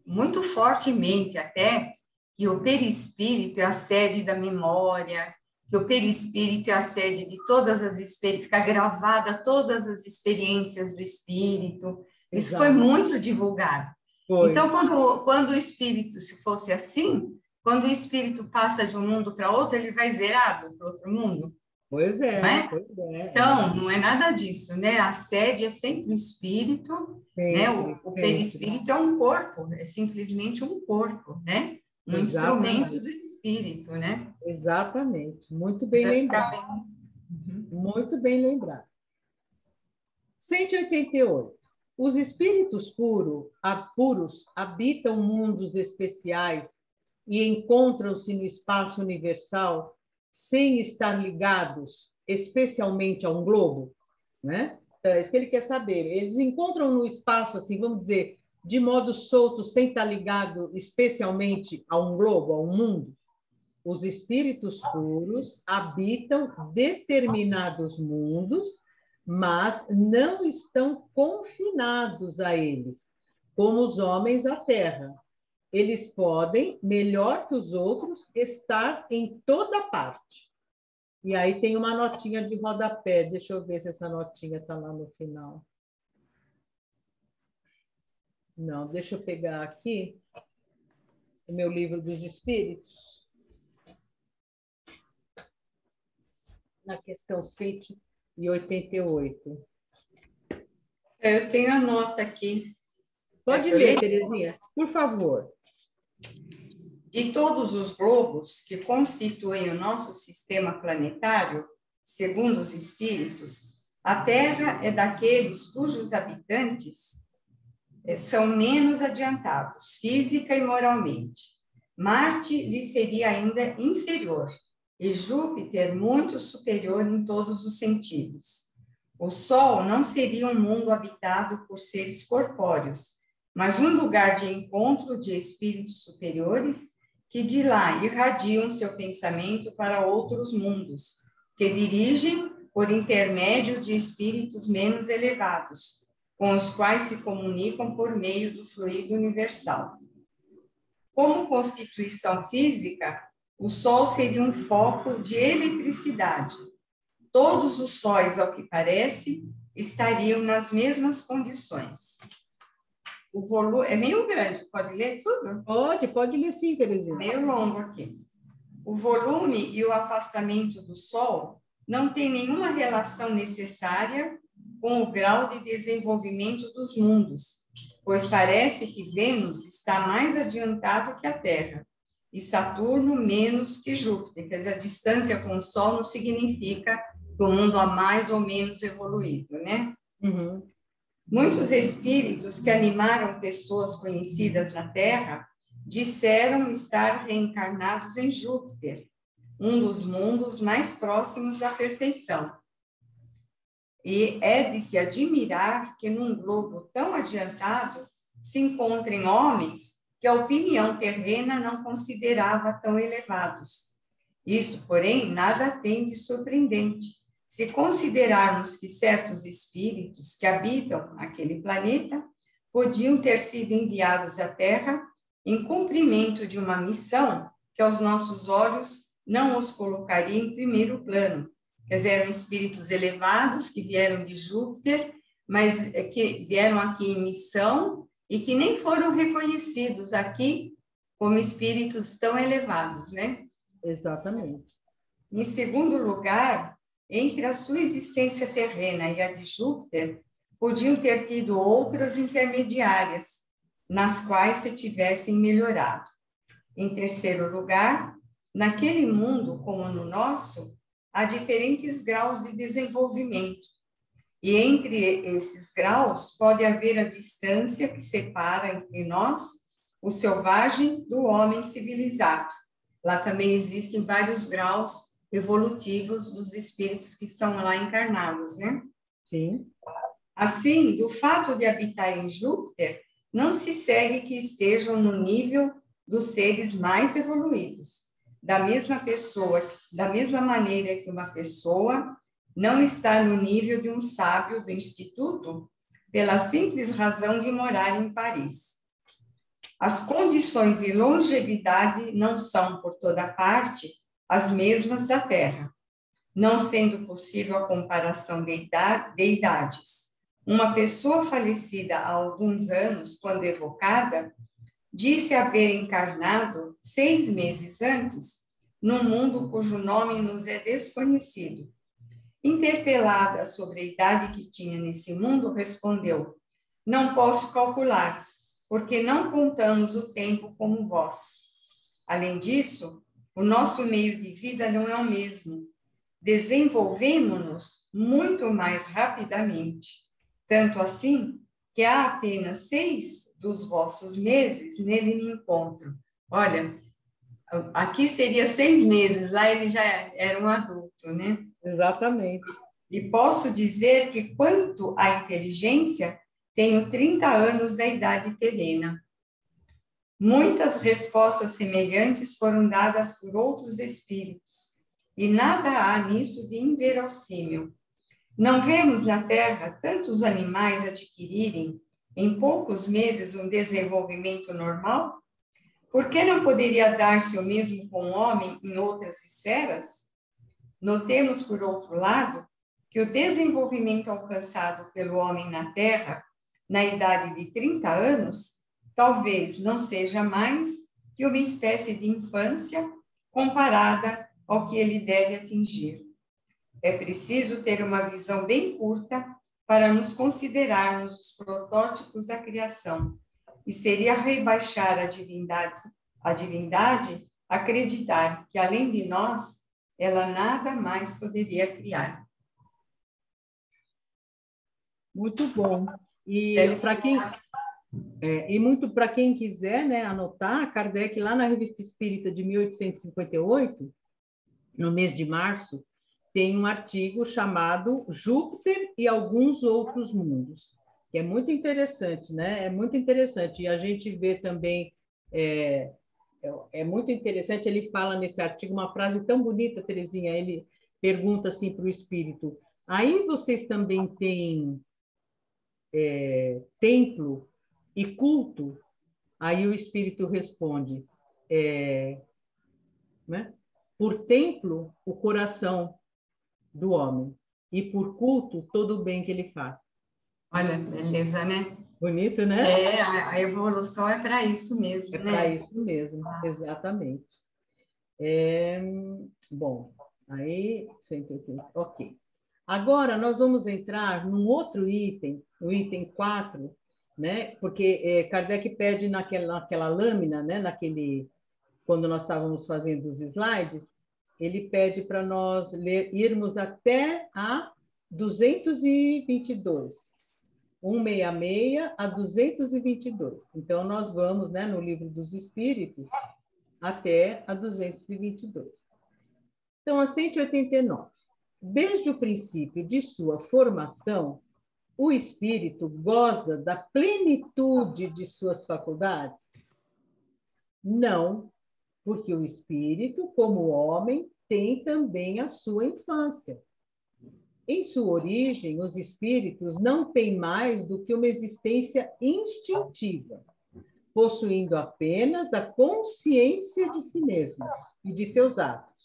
muito fortemente até, que o perispírito é a sede da memória, que o perispírito é a sede de todas as experiências, fica gravada todas as experiências do espírito. Isso foi muito divulgado. Foi. Então, quando o espírito, se fosse assim, quando o espírito passa de um mundo para outro, ele vai zerado para outro mundo. Pois é. Então, não é nada disso, né? A sede é sempre o espírito, né? O perispírito é um corpo, é simplesmente um corpo, né? Um instrumento do espírito, né? Exatamente. Muito bem lembrado. Muito bem lembrado. 188. Os espíritos puros habitam mundos especiais e encontram-se no espaço universal sem estar ligados especialmente a um globo, né? É isso que ele quer saber. Eles encontram no espaço, assim, vamos dizer, de modo solto, sem estar ligado especialmente a um globo, a um mundo. Os espíritos puros habitam determinados mundos, mas não estão confinados a eles, como os homens à Terra. Eles podem, melhor que os outros, estar em toda parte. E aí tem uma notinha de rodapé. Deixa eu ver se essa notinha está lá no final. Não, deixa eu pegar aqui o meu livro dos espíritos. Na questão 188. Eu tenho a nota aqui. Pode ler, Terezinha, por favor. De todos os globos que constituem o nosso sistema planetário, segundo os espíritos, a Terra é daqueles cujos habitantes são menos adiantados, física e moralmente. Marte lhe seria ainda inferior, e Júpiter muito superior em todos os sentidos. O Sol não seria um mundo habitado por seres corpóreos, mas um lugar de encontro de espíritos superiores que de lá irradiam seu pensamento para outros mundos, que dirigem por intermédio de espíritos menos elevados, com os quais se comunicam por meio do fluido universal. Como constituição física, o Sol seria um foco de eletricidade. Todos os sóis, ao que parece, estariam nas mesmas condições. O volume é meio grande, pode ler tudo? Pode ler sim, Terezinha. Meio longo aqui. O volume e o afastamento do Sol não têm nenhuma relação necessária com o grau de desenvolvimento dos mundos, pois parece que Vênus está mais adiantado que a Terra, e Saturno menos que Júpiter. Quer dizer, a distância com o Sol não significa que o mundo é mais ou menos evoluído, né? Uhum. Muitos espíritos que animaram pessoas conhecidas na Terra disseram estar reencarnados em Júpiter, um dos mundos mais próximos da perfeição. E é de se admirar que num globo tão adiantado se encontrem homens que a opinião terrena não considerava tão elevados. Isso, porém, nada tem de surpreendente, se considerarmos que certos espíritos que habitam aquele planeta podiam ter sido enviados à Terra em cumprimento de uma missão que aos nossos olhos não os colocaria em primeiro plano. Quer dizer, eram espíritos elevados que vieram de Júpiter, mas que vieram aqui em missão e que nem foram reconhecidos aqui como espíritos tão elevados, né? Exatamente. Em segundo lugar, entre a sua existência terrena e a de Júpiter, podiam ter tido outras intermediárias, nas quais se tivessem melhorado. Em terceiro lugar, naquele mundo, como no nosso, há diferentes graus de desenvolvimento. E entre esses graus pode haver a distância que separa entre nós, o selvagem, do homem civilizado. Lá também existem vários graus evolutivos dos espíritos que estão lá encarnados, né? Sim. Assim, do fato de habitar em Júpiter, não se segue que estejam no nível dos seres mais evoluídos. Da mesma maneira que uma pessoa não está no nível de um sábio do instituto, pela simples razão de morar em Paris. As condições de longevidade não são, por toda parte, as mesmas da Terra, não sendo possível a comparação de idades. Uma pessoa falecida há alguns anos, quando evocada, disse haver encarnado 6 meses antes, num mundo cujo nome nos é desconhecido. Interpelada sobre a idade que tinha nesse mundo, respondeu: não posso calcular, porque não contamos o tempo como vós. Além disso, o nosso meio de vida não é o mesmo. Desenvolvemos-nos muito mais rapidamente, tanto assim que há apenas 6 dos vossos meses nele me encontro. Olha, Aqui seria 6 meses, lá ele já era um adulto, né? Exatamente. E posso dizer que, quanto à inteligência, tenho 30 anos da idade terrena. Muitas respostas semelhantes foram dadas por outros espíritos, e nada há nisso de inverossímil. Não vemos na Terra tantos animais adquirirem, em poucos meses, um desenvolvimento normal? Por que não poderia dar-se o mesmo com o homem em outras esferas? Notemos, por outro lado, que o desenvolvimento alcançado pelo homem na Terra, na idade de 30 anos, talvez não seja mais que uma espécie de infância comparada ao que ele deve atingir. É preciso ter uma visão bem curta para nos considerarmos os protótipos da criação, e seria rebaixar a divindade acreditar que, além de nós, ela nada mais poderia criar. Muito bom. E para quem quiser, né, anotar, Kardec, lá na Revista Espírita de 1858, no mês de março, tem um artigo chamado Júpiter e alguns outros mundos, que é muito interessante, né? É muito interessante. E a gente vê também, é muito interessante, ele fala nesse artigo uma frase tão bonita, Terezinha, ele pergunta assim para o espírito: aí vocês também têm templo e culto? Aí o espírito responde, né? Por templo, o coração do homem, e por culto, todo o bem que ele faz. Olha, beleza, né? Bonito, né? A evolução é para isso mesmo, É né? para isso mesmo, exatamente. Bom, aí, 180, ok. Agora, nós vamos entrar num outro item, o item 4, né? Porque Kardec pede naquela lâmina, né? Quando nós estávamos fazendo os slides, ele pede para nós irmos até a 222, 166 a 222. Então, nós vamos, né, no Livro dos Espíritos até a 222. Então, a 189. Desde o princípio de sua formação, o espírito goza da plenitude de suas faculdades? Não, porque o espírito, como homem, tem também a sua infância. Em sua origem, os espíritos não têm mais do que uma existência instintiva, possuindo apenas a consciência de si mesmos e de seus atos.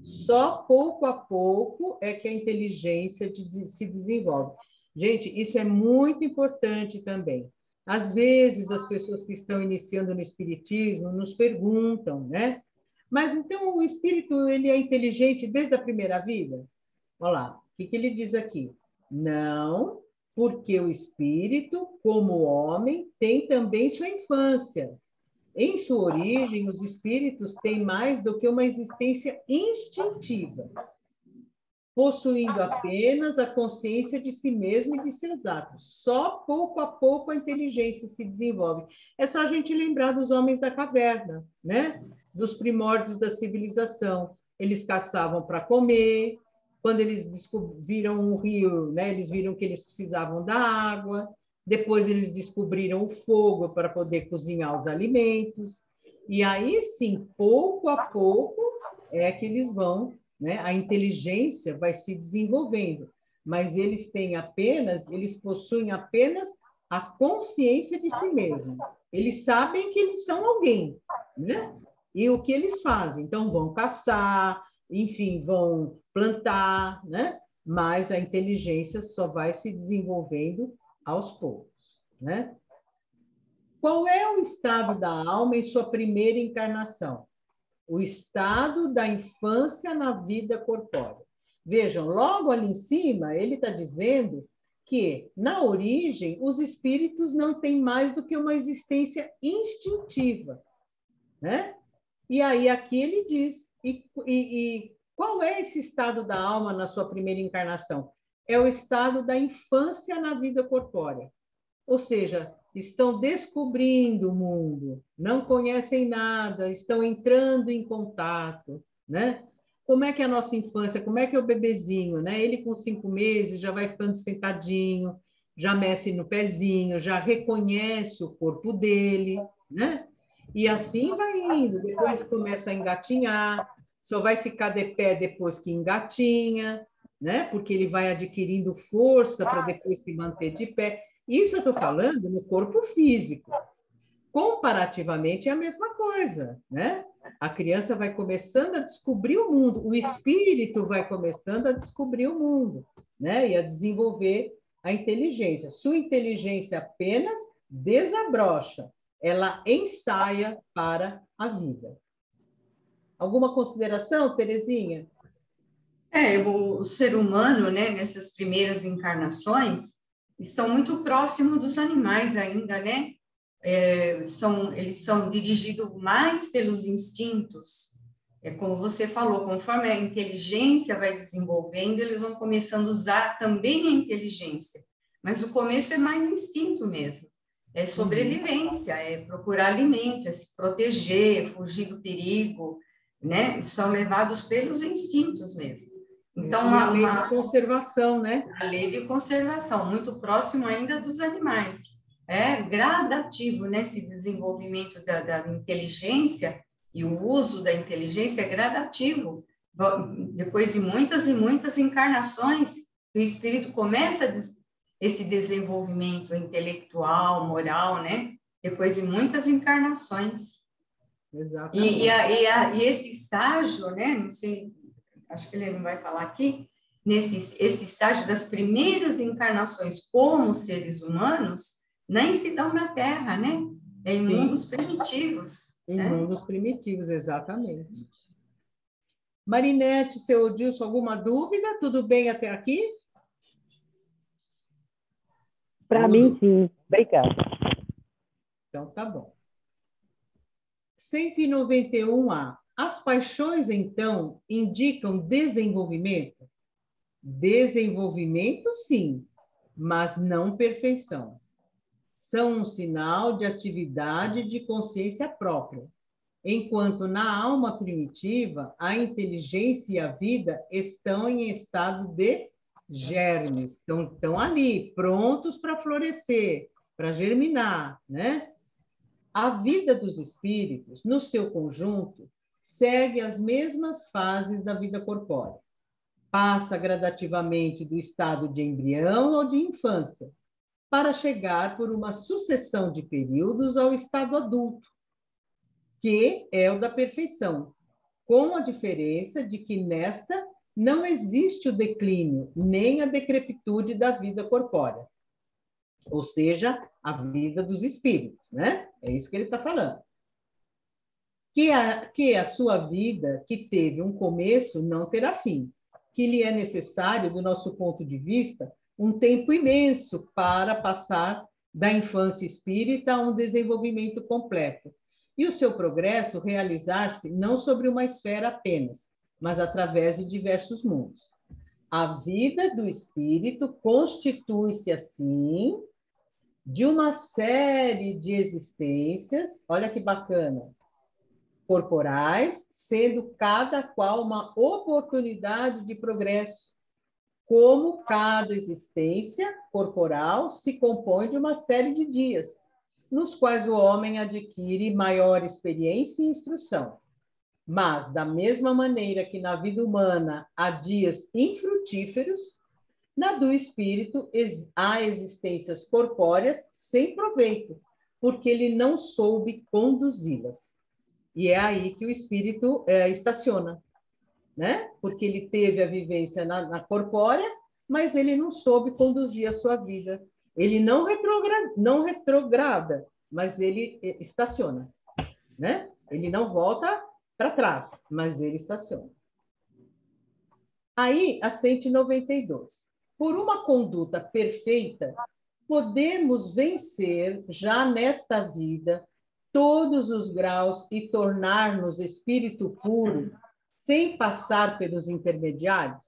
Só pouco a pouco é que a inteligência se desenvolve. Gente, isso é muito importante também. Às vezes, as pessoas que estão iniciando no espiritismo nos perguntam, né? Mas então o espírito, ele é inteligente desde a primeira vida? Olha lá, o que ele diz aqui? Não, porque o espírito, como homem, tem também sua infância. Em sua origem, os espíritos têm mais do que uma existência instintiva, possuindo apenas a consciência de si mesmo e de seus atos. Só pouco a pouco a inteligência se desenvolve. É só a gente lembrar dos homens da caverna, né? Dos primórdios da civilização. Eles caçavam para comer. Quando eles viram um rio, né? Eles viram que eles precisavam da água. Depois eles descobriram o fogo para poder cozinhar os alimentos. E aí, sim, pouco a pouco é que eles vão, né? A inteligência vai se desenvolvendo, mas eles possuem apenas a consciência de si mesmos. Eles sabem que eles são alguém, né? E o que eles fazem? Então, vão caçar, enfim, vão plantar, né? Mas a inteligência só vai se desenvolvendo aos poucos, né? Qual é o estado da alma em sua primeira encarnação? O estado da infância na vida corpórea. Vejam, logo ali em cima, ele está dizendo que, na origem, os espíritos não têm mais do que uma existência instintiva, né? E aí, aqui ele diz, e qual é esse estado da alma na sua primeira encarnação? É o estado da infância na vida corpórea. Ou seja, estão descobrindo o mundo, não conhecem nada, estão entrando em contato, né? Como é que é a nossa infância? Como é que é o bebezinho, né? Ele com 5 meses já vai ficando sentadinho, já mexe no pezinho, já reconhece o corpo dele, né? E assim vai indo. Depois começa a engatinhar, só vai ficar de pé depois que engatinha, né? Porque ele vai adquirindo força para depois se manter de pé. Isso eu estou falando no corpo físico. Comparativamente é a mesma coisa, né? A criança vai começando a descobrir o mundo, o espírito vai começando a descobrir o mundo, né? E a desenvolver a inteligência. Sua inteligência apenas desabrocha, ela ensaia para a vida. Alguma consideração, Terezinha? O ser humano, né, nessas primeiras encarnações, estão muito próximos dos animais ainda, né? Eles são dirigidos mais pelos instintos. É como você falou, conforme a inteligência vai desenvolvendo, eles vão começando a usar também a inteligência. Mas o começo é mais instinto mesmo. É sobrevivência, é procurar alimento, é se proteger, fugir do perigo, né? São levados pelos instintos mesmo. Então, a lei de conservação, né? A lei de conservação, muito próximo ainda dos animais. É gradativo, né? Esse desenvolvimento da inteligência e o uso da inteligência é gradativo. Depois de muitas e muitas encarnações, o espírito começa esse desenvolvimento intelectual, moral, né? Depois de muitas encarnações. Exatamente. E esse estágio, né? Não sei, acho que ele não vai falar aqui, esse estágio das primeiras encarnações como seres humanos, nem se dão na Terra, né? É em mundos primitivos. Em né? mundos primitivos, exatamente. Marinete, seu Odilson, alguma dúvida? Tudo bem até aqui? Para mim, sim. Obrigada. Então, tá bom. 191A. As paixões, então, indicam desenvolvimento? Desenvolvimento, sim, mas não perfeição. São um sinal de atividade de consciência própria, enquanto na alma primitiva, a inteligência e a vida estão em estado de germes, estão ali, prontos para florescer, para germinar, né? A vida dos espíritos, no seu conjunto, segue as mesmas fases da vida corpórea. Passa gradativamente do estado de embrião ou de infância, para chegar por uma sucessão de períodos ao estado adulto, que é o da perfeição, com a diferença de que nesta não existe o declínio, nem a decrepitude da vida corpórea, ou seja, a vida dos espíritos, né? É isso que ele está falando. Que a sua vida, que teve um começo, não terá fim, que lhe é necessário, do nosso ponto de vista, um tempo imenso para passar da infância espírita a um desenvolvimento completo, e o seu progresso realizar-se não sobre uma esfera apenas, mas através de diversos mundos. A vida do espírito constitui-se, assim, de uma série de existências, olha que bacana, corporais, sendo cada qual uma oportunidade de progresso, como cada existência corporal se compõe de uma série de dias, nos quais o homem adquire maior experiência e instrução. Mas, da mesma maneira que na vida humana há dias infrutíferos, na do espírito há existências corpóreas sem proveito, porque ele não soube conduzi-las. E é aí que o espírito estaciona, né? Porque ele teve a vivência na corpórea, mas ele não soube conduzir a sua vida. Ele não retrograda, mas ele estaciona, né? Ele não volta para trás, mas ele estaciona. Aí, a 192. Por uma conduta perfeita, podemos vencer, já nesta vida, todos os graus e tornar-nos espírito puro, sem passar pelos intermediários?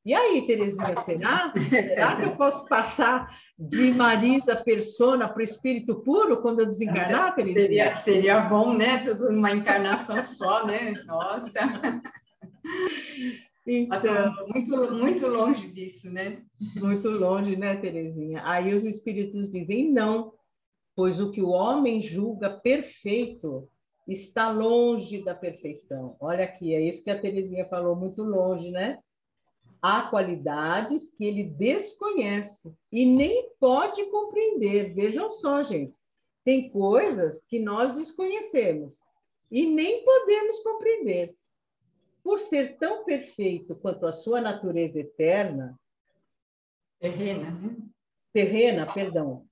E aí, Terezinha, será que eu posso passar de Marisa Persona para o espírito puro quando eu desencarnar, Terezinha? Seria bom, né? Tudo numa encarnação só, né? Nossa, Então, muito, muito longe disso, né? muito longe, né, Terezinha? Aí os espíritos dizem não, pois o que o homem julga perfeito está longe da perfeição. Olha aqui, é isso que a Terezinha falou, muito longe, né? Há qualidades que ele desconhece e nem pode compreender. Vejam só, gente. Tem coisas que nós desconhecemos e nem podemos compreender. Por ser tão perfeito quanto a sua natureza eterna, Terrena, né? terrena, perdão,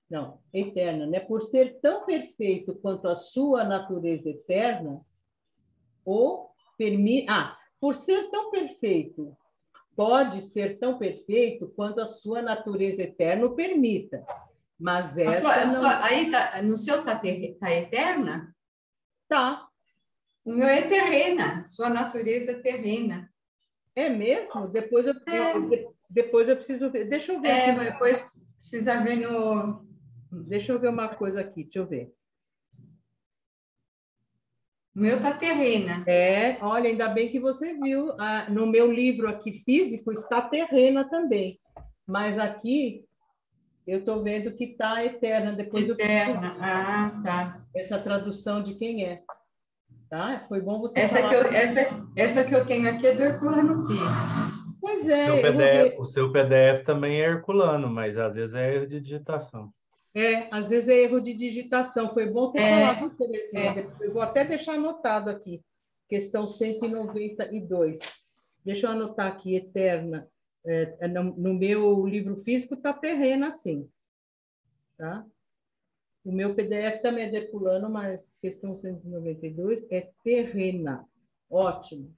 não, eterna, né? Por ser tão perfeito quanto a sua natureza eterna, por ser tão perfeito, pode ser tão perfeito quanto a sua natureza eterna o permita. Mas essa não... Aí no seu tá eterna? Tá. O meu é terrena, sua natureza é terrena. É mesmo? Depois eu preciso ver. Deixa eu ver aqui. Depois precisa ver no... Deixa eu ver uma coisa aqui, deixa eu ver. O meu tá terrena. Olha, ainda bem que você viu. No meu livro aqui físico está terrena também. Mas aqui eu estou vendo que está eterna. Depois Eterna. eu Ah, tá. essa tradução de quem é. Tá? Foi bom você Essa falar. essa que eu tenho aqui é do Herculano Pires. Pois O é, seu eu vou ver. o seu PDF também é herculano, mas às vezes é erro de digitação. Às vezes é erro de digitação. Foi bom você falar, viu, Terezinha? Eu vou até deixar anotado aqui. Questão 192. Deixa eu anotar aqui, eterna. No meu livro físico está terrena, assim. Tá? O meu PDF também é de Herculano, mas questão 192 é terrena. Ótimo.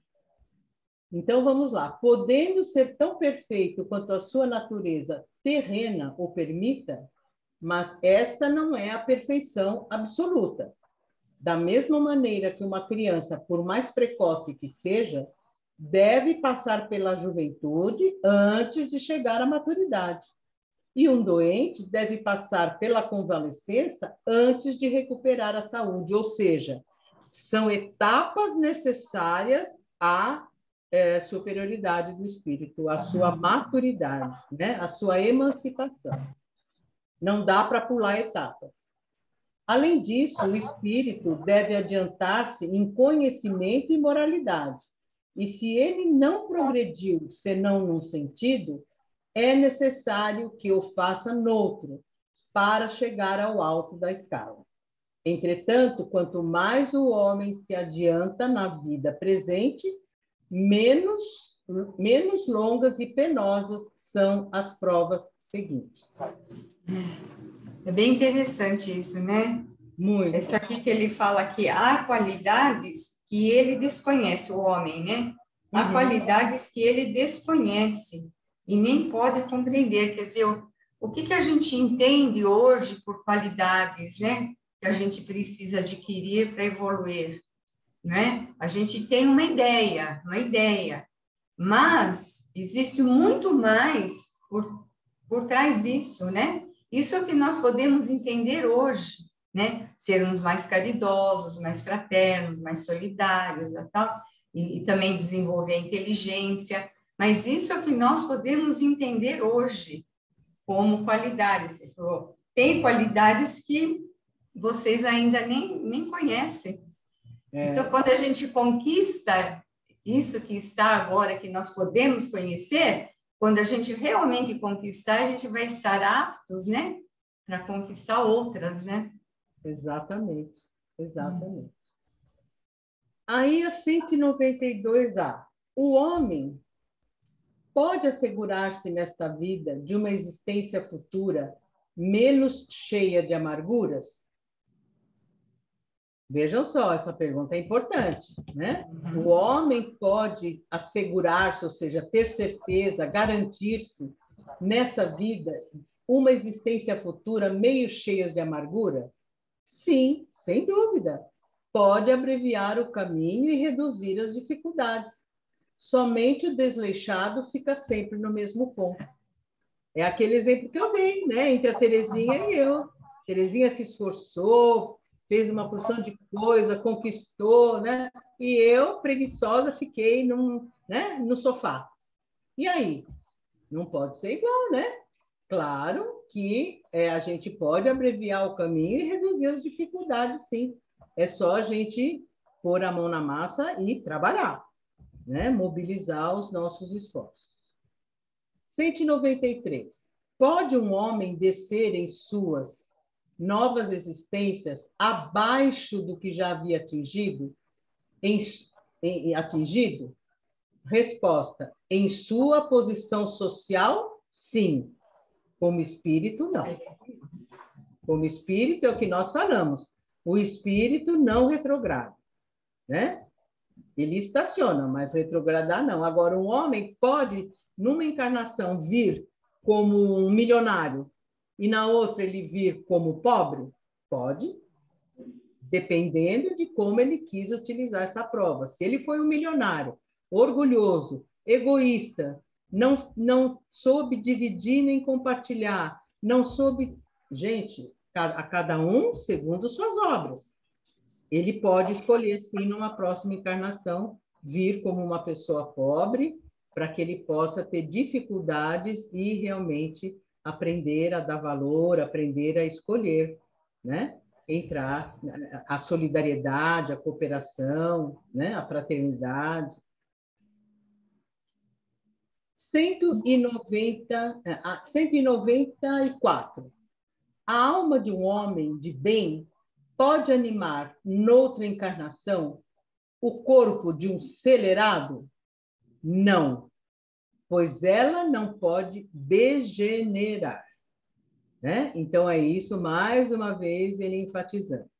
Então, vamos lá. Podendo ser tão perfeito quanto a sua natureza terrena o permita, mas esta não é a perfeição absoluta. Da mesma maneira que uma criança, por mais precoce que seja, deve passar pela juventude antes de chegar à maturidade. E um doente deve passar pela convalescença antes de recuperar a saúde, ou seja, são etapas necessárias à superioridade do espírito, à sua maturidade, né? À sua emancipação. Não dá para pular etapas. Além disso, o espírito deve adiantar-se em conhecimento e moralidade. E se ele não progrediu, senão num sentido, é necessário que o faça noutro, para chegar ao alto da escala. Entretanto, quanto mais o homem se adianta na vida presente, menos longas e penosas são as provas seguintes. É bem interessante isso, né? Muito. Isso aqui que ele fala que há qualidades que ele desconhece, o homem, né? Há qualidades que ele desconhece e nem pode compreender. Quer dizer, o que a gente entende hoje por qualidades, né? Que a gente precisa adquirir para evoluir, né? A gente tem uma ideia, mas existe muito mais por trás disso, né? Isso é o que nós podemos entender hoje, né? Sermos mais caridosos, mais fraternos, mais solidários, tal, e também desenvolver a inteligência. Mas isso é o que nós podemos entender hoje como qualidades. Ele falou, tem qualidades que vocês ainda nem conhecem. Então, quando a gente conquista isso que está agora, que nós podemos conhecer, quando a gente realmente conquistar, a gente vai estar aptos, né? Para conquistar outras, né? Exatamente. Aí, a 192A. O homem pode assegurar-se nesta vida de uma existência futura menos cheia de amarguras? Vejam só, essa pergunta é importante, né? O homem pode assegurar-se, ou seja, ter certeza, garantir-se nessa vida uma existência futura meio cheia de amargura? Sim, sem dúvida. Pode abreviar o caminho e reduzir as dificuldades. Somente o desleixado fica sempre no mesmo ponto. É aquele exemplo que eu dei, né? Entre a Terezinha e eu. Terezinha se esforçou, fez uma porção de coisa, conquistou, né? E eu, preguiçosa, fiquei no sofá. E aí? Não pode ser igual, né? Claro que a gente pode abreviar o caminho e reduzir as dificuldades, sim. É só a gente pôr a mão na massa e trabalhar, né? Mobilizar os nossos esforços. 193. Pode um homem descer em suas novas existências abaixo do que já havia atingido? Atingido? Resposta: em sua posição social, sim. Como espírito, não. Como espírito é o que nós falamos. O espírito não retrograda, né? Ele estaciona, mas retrogradar não. Agora, um homem pode, numa encarnação, vir como um milionário e na outra ele vir como pobre? Pode, dependendo de como ele quis utilizar essa prova. Se ele foi um milionário, orgulhoso, egoísta, não soube dividir nem compartilhar, não soube... Gente, a cada um segundo suas obras. Ele pode escolher, sim, numa próxima encarnação, vir como uma pessoa pobre, para que ele possa ter dificuldades e realmente aprender a dar valor, aprender a escolher, né? Entrar a solidariedade, a cooperação, né? A fraternidade. 194. A alma de um homem de bem pode animar, noutra encarnação, o corpo de um celerado? Não, pois ela não pode degenerar. Né? Então, é isso, mais uma vez, ele enfatizando.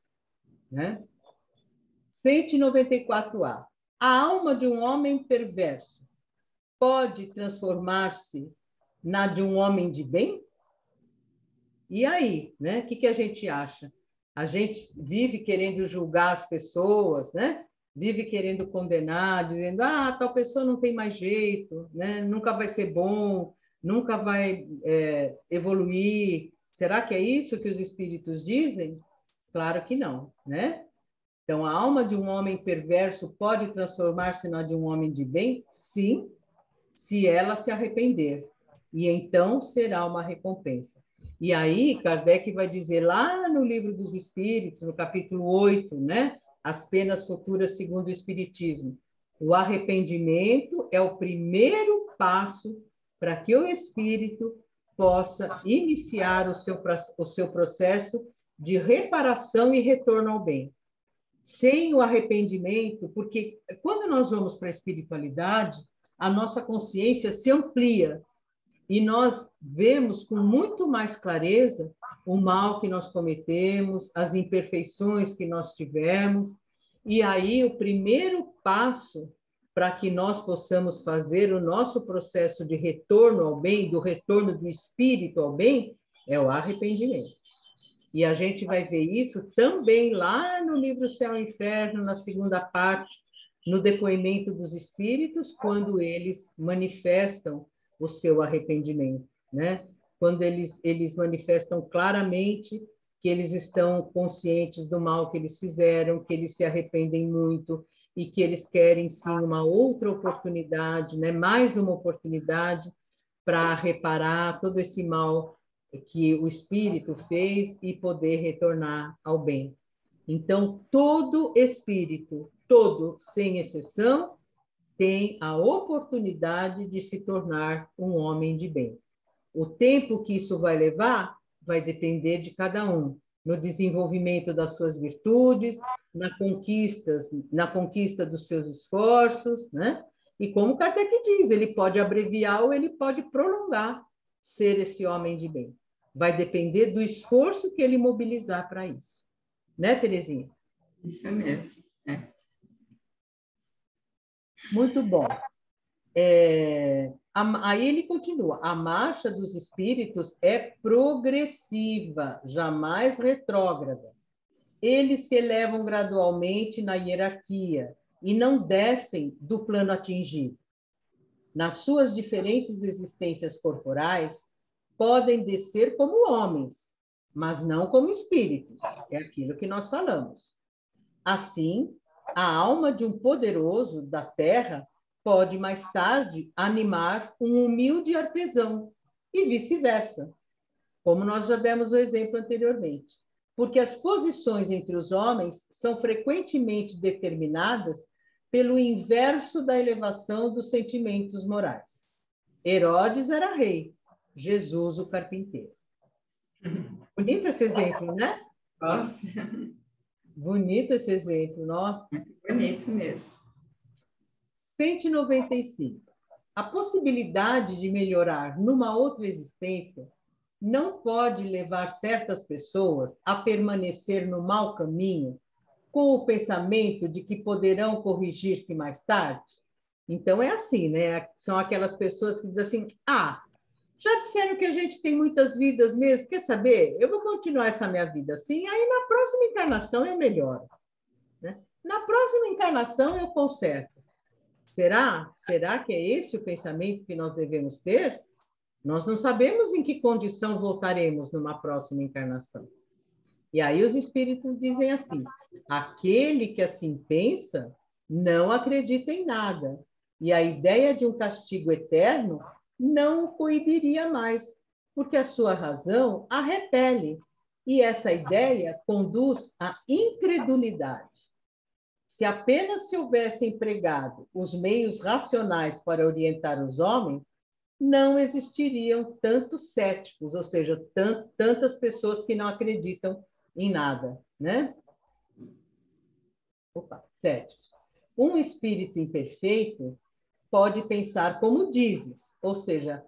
Né? 194A. A alma de um homem perverso pode transformar-se na de um homem de bem? E aí, né? O que a gente acha? A gente vive querendo julgar as pessoas, né? Vive querendo condenar, dizendo, tal pessoa não tem mais jeito, né? Nunca vai ser bom, nunca vai evoluir. Será que é isso que os espíritos dizem? Claro que não, né? Então, a alma de um homem perverso pode transformar-se na de um homem de bem? Sim, se ela se arrepender. E então será uma recompensa. E aí, Kardec vai dizer lá no Livro dos Espíritos, no capítulo 8, né? As penas futuras segundo o Espiritismo. O arrependimento é o primeiro passo para que o espírito possa iniciar o seu processo de reparação e retorno ao bem. Sem o arrependimento, porque quando nós vamos para a espiritualidade, a nossa consciência se amplia e nós vemos com muito mais clareza o mal que nós cometemos, as imperfeições que nós tivemos. E aí o primeiro passo para que nós possamos fazer o nosso processo de retorno ao bem, do retorno do espírito ao bem, é o arrependimento. E a gente vai ver isso também lá no livro Céu e Inferno, na segunda parte, no depoimento dos espíritos, quando eles manifestam o seu arrependimento, né? Quando eles manifestam claramente que eles estão conscientes do mal que eles fizeram, que eles se arrependem muito e que eles querem, sim, uma outra oportunidade, né? Mais uma oportunidade para reparar todo esse mal que o espírito fez e poder retornar ao bem. Então, todo espírito, todo, sem exceção, tem a oportunidade de se tornar um homem de bem. O tempo que isso vai levar vai depender de cada um, no desenvolvimento das suas virtudes, na conquista dos seus esforços, né? E como Kardec diz, ele pode abreviar ou ele pode prolongar ser esse homem de bem. Vai depender do esforço que ele mobilizar para isso. Né, Terezinha? Isso mesmo. Muito bom. Aí ele continua. A marcha dos espíritos é progressiva, jamais retrógrada. Eles se elevam gradualmente na hierarquia e não descem do plano atingido. nas suas diferentes existências corporais, podem descer como homens, mas não como espíritos. É aquilo que nós falamos. Assim, a alma de um poderoso da terra pode mais tarde animar um humilde artesão e vice-versa, como nós já demos o exemplo anteriormente. Porque as posições entre os homens são frequentemente determinadas pelo inverso da elevação dos sentimentos morais. Herodes era rei, Jesus o carpinteiro. Bonito esse exemplo, né? Nossa, Bonito esse exemplo, nossa. bonito mesmo. 195. A possibilidade de melhorar numa outra existência não pode levar certas pessoas a permanecer no mau caminho com o pensamento de que poderão corrigir-se mais tarde? Então, é assim, né? São aquelas pessoas que dizem assim, já disseram que a gente tem muitas vidas mesmo, quer saber? Eu vou continuar essa minha vida assim, aí na próxima encarnação eu melhoro. Né? Na próxima encarnação eu conserto. Será? Será que é esse o pensamento que nós devemos ter? Nós não sabemos em que condição voltaremos numa próxima encarnação. E aí os espíritos dizem assim, aquele que assim pensa não acredita em nada, e a ideia de um castigo eterno não o coibiria mais, porque a sua razão a repele, e essa ideia conduz à incredulidade. Se apenas se houvesse empregado os meios racionais para orientar os homens, não existiriam tantos céticos, ou seja, tantas pessoas que não acreditam em nada, né? Céticos. Um espírito imperfeito pode pensar como dizes, ou seja,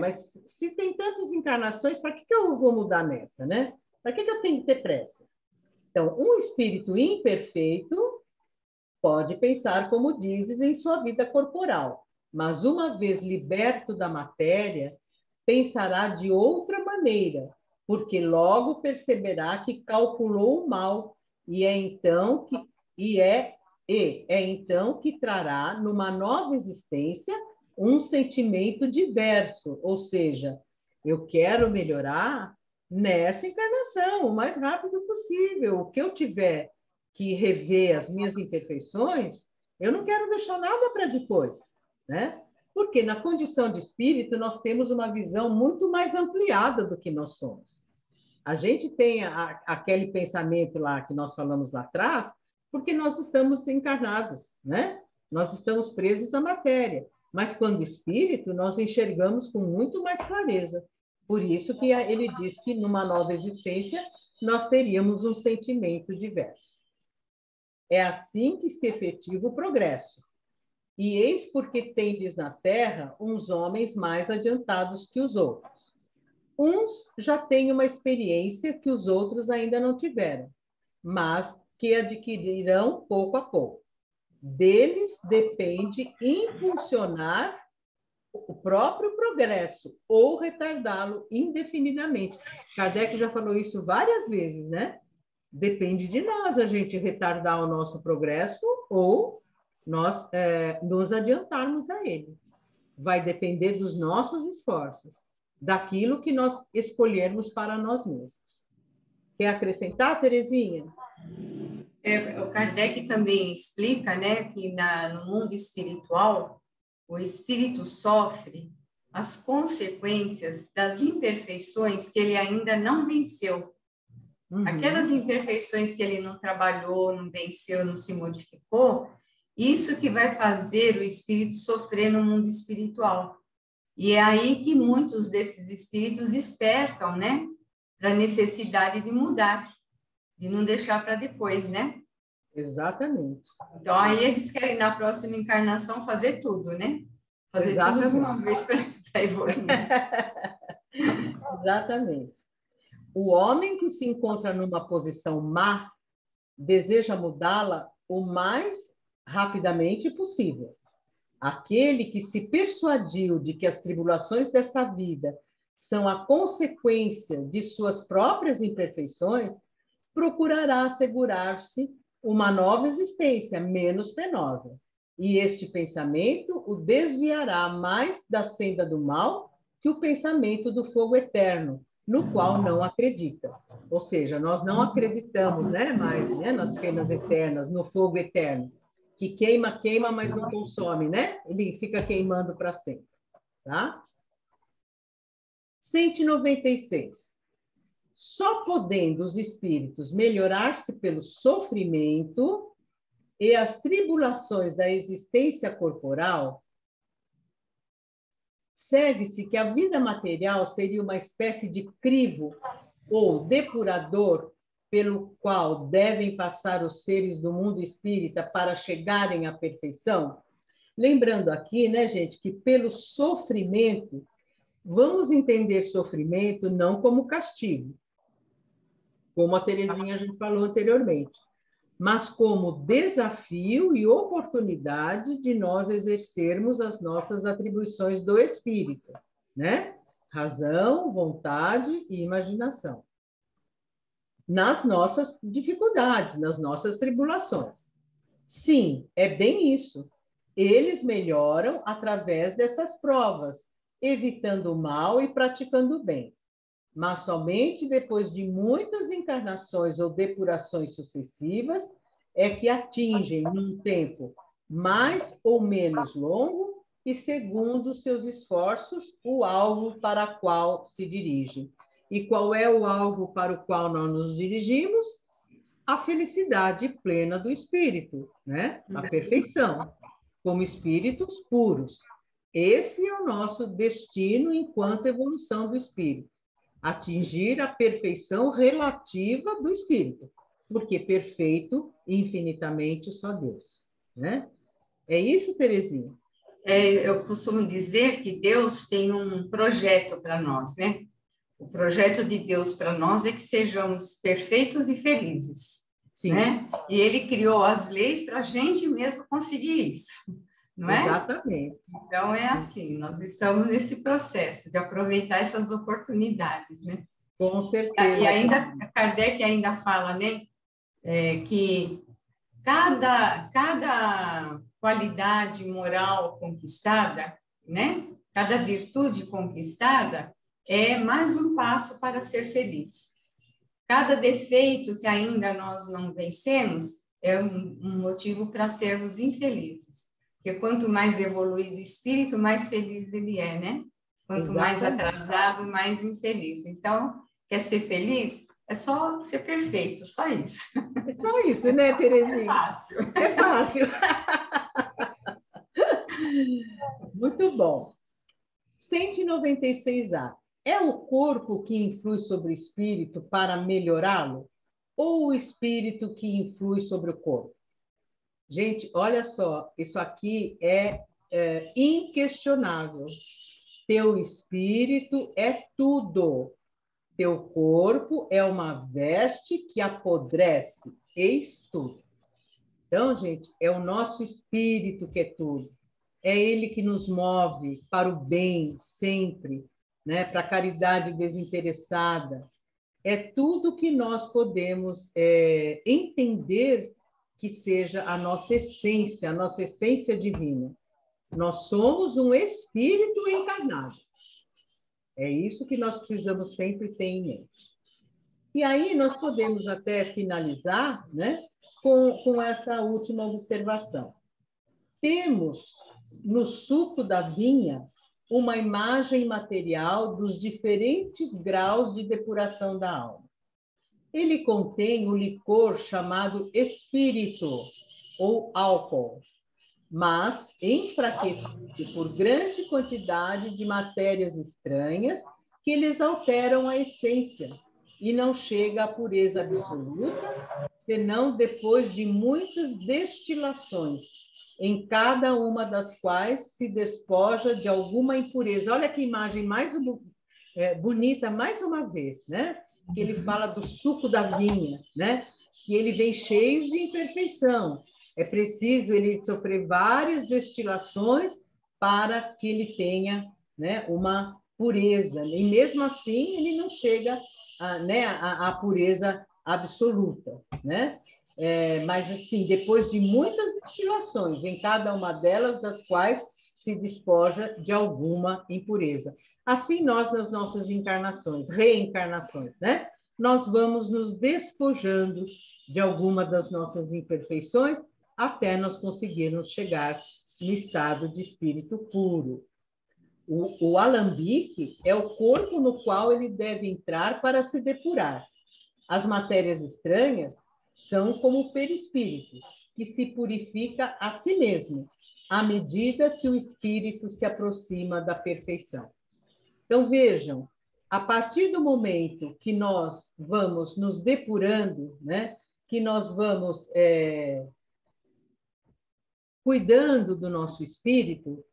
mas se tem tantas encarnações, para que eu vou mudar nessa, né? Para que eu tenho que ter pressa? Então, um espírito imperfeito pode pensar como dizes em sua vida corporal, mas uma vez liberto da matéria, pensará de outra maneira, porque logo perceberá que calculou o mal e é então que trará numa nova existência um sentimento diverso, ou seja, eu quero melhorar nessa encarnação o mais rápido possível. O que eu tiver que rever as minhas imperfeições, eu não quero deixar nada para depois, né? Porque na condição de espírito nós temos uma visão muito mais ampliada do que nós somos. A gente tem aquele pensamento lá que nós falamos lá atrás, porque nós estamos encarnados, né? Nós estamos presos à matéria. Mas quando espírito, nós enxergamos com muito mais clareza. Por isso que ele diz que numa nova existência nós teríamos um sentimento diverso. É assim que se efetiva o progresso. E eis porque tendes na terra uns homens mais adiantados que os outros. Uns já têm uma experiência que os outros ainda não tiveram, mas que adquirirão pouco a pouco. Deles depende impulsionar o próprio progresso ou retardá-lo indefinidamente. Kardec já falou isso várias vezes, né? Depende de nós a gente retardar o nosso progresso ou nós nos adiantarmos a ele. Vai depender dos nossos esforços, daquilo que nós escolhermos para nós mesmos. Quer acrescentar, Terezinha? O Kardec também explica, né, que no mundo espiritual, o espírito sofre as consequências das imperfeições que ele ainda não venceu. Uhum. Aquelas imperfeições que ele não trabalhou, não venceu, não se modificou, isso que vai fazer o espírito sofrer no mundo espiritual. E é aí que muitos desses espíritos despertam, né, da necessidade de mudar, de não deixar para depois, né? Exatamente. Então, aí eles querem, na próxima encarnação, fazer tudo, né? Fazer Exatamente. Tudo de uma vez para evoluir. Exatamente. O homem que se encontra numa posição má deseja mudá-la o mais rapidamente possível. Aquele que se persuadiu de que as tribulações desta vida são a consequência de suas próprias imperfeições, procurará assegurar-se uma nova existência menos penosa E este pensamento o desviará mais da senda do mal que o pensamento do fogo eterno, no qual não acredita. Ou seja, nós não acreditamos, né, mais, né, nas penas eternas, no fogo eterno, que queima, queima, mas não consome, né? Ele fica queimando para sempre, tá? 196. Só podendo os espíritos melhorar-se pelo sofrimento e as tribulações da existência corporal, segue-se que a vida material seria uma espécie de crivo ou depurador pelo qual devem passar os seres do mundo espírita para chegarem à perfeição. Lembrando aqui, né, gente, que pelo sofrimento, vamos entender sofrimento não como castigo, como a Terezinha a gente falou anteriormente, mas como desafio e oportunidade de nós exercermos as nossas atribuições do espírito, né? Razão, vontade e imaginação. Nas nossas dificuldades, nas nossas tribulações. Sim, é bem isso. Eles melhoram através dessas provas, evitando o mal e praticando o bem. Mas somente depois de muitas encarnações ou depurações sucessivas é que atingem, num tempo mais ou menos longo e segundo seus esforços, o alvo para o qual se dirigem. E qual é o alvo para o qual nós nos dirigimos? A felicidade plena do espírito, né? A perfeição, como espíritos puros. Esse é o nosso destino enquanto evolução do espírito. Atingir a perfeição relativa do espírito, porque perfeito, infinitamente, só Deus, né? É isso, Terezinha? Eu costumo dizer que Deus tem um projeto para nós, né? O projeto de Deus para nós é que sejamos perfeitos e felizes, Sim. Né? E Ele criou as leis para a gente mesmo conseguir isso, não é? Exatamente. Então, é assim, nós estamos nesse processo de aproveitar essas oportunidades, né? Com certeza. E ainda, Kardec ainda fala, né, que cada qualidade moral conquistada, né, cada virtude conquistada é mais um passo para ser feliz. Cada defeito que ainda nós não vencemos é um motivo para sermos infelizes. Porque quanto mais evoluído o espírito, mais feliz ele é, né? Quanto mais atrasado, mais infeliz. Então, quer ser feliz? É só ser perfeito, só isso. É só isso, né, Terezinha? É fácil. É fácil. Muito bom. 196A. É o corpo que influi sobre o espírito para melhorá-lo? Ou o espírito que influi sobre o corpo? Gente, olha só, isso aqui é inquestionável. Teu espírito é tudo. Teu corpo é uma veste que apodrece. Eis tudo. Então, gente, é o nosso espírito que é tudo. É ele que nos move para o bem sempre, né? Para a caridade desinteressada. É tudo que nós podemos entender que seja a nossa essência divina. Nós somos um espírito encarnado. É isso que nós precisamos sempre ter em mente. E aí nós podemos até finalizar, né, com essa última observação. Temos no suco da vinha uma imagem material dos diferentes graus de depuração da alma. Ele contém o licor chamado espírito, ou álcool, mas enfraquecido por grande quantidade de matérias estranhas que lhes alteram a essência e não chega à pureza absoluta, senão depois de muitas destilações, em cada uma das quais se despoja de alguma impureza. Olha que imagem mais bonita, mais uma vez, né? Que ele fala do suco da vinha, né? Que ele vem cheio de imperfeição. É preciso ele sofrer várias destilações para que ele tenha, né, uma pureza. E mesmo assim, ele não chega à pureza absoluta, né? Mas, assim, depois de muitas mutilações, em cada uma delas, das quais se despoja de alguma impureza. Assim, nós, nas nossas encarnações, reencarnações, né? Nós vamos nos despojando de alguma das nossas imperfeições até nós conseguirmos chegar no estado de espírito puro. O alambique é o corpo no qual ele deve entrar para se depurar. As matérias estranhas são como o perispírito, que se purifica a si mesmo, à medida que o espírito se aproxima da perfeição. Então, vejam, a partir do momento que nós vamos nos depurando, né, que nós vamos cuidando do nosso espírito,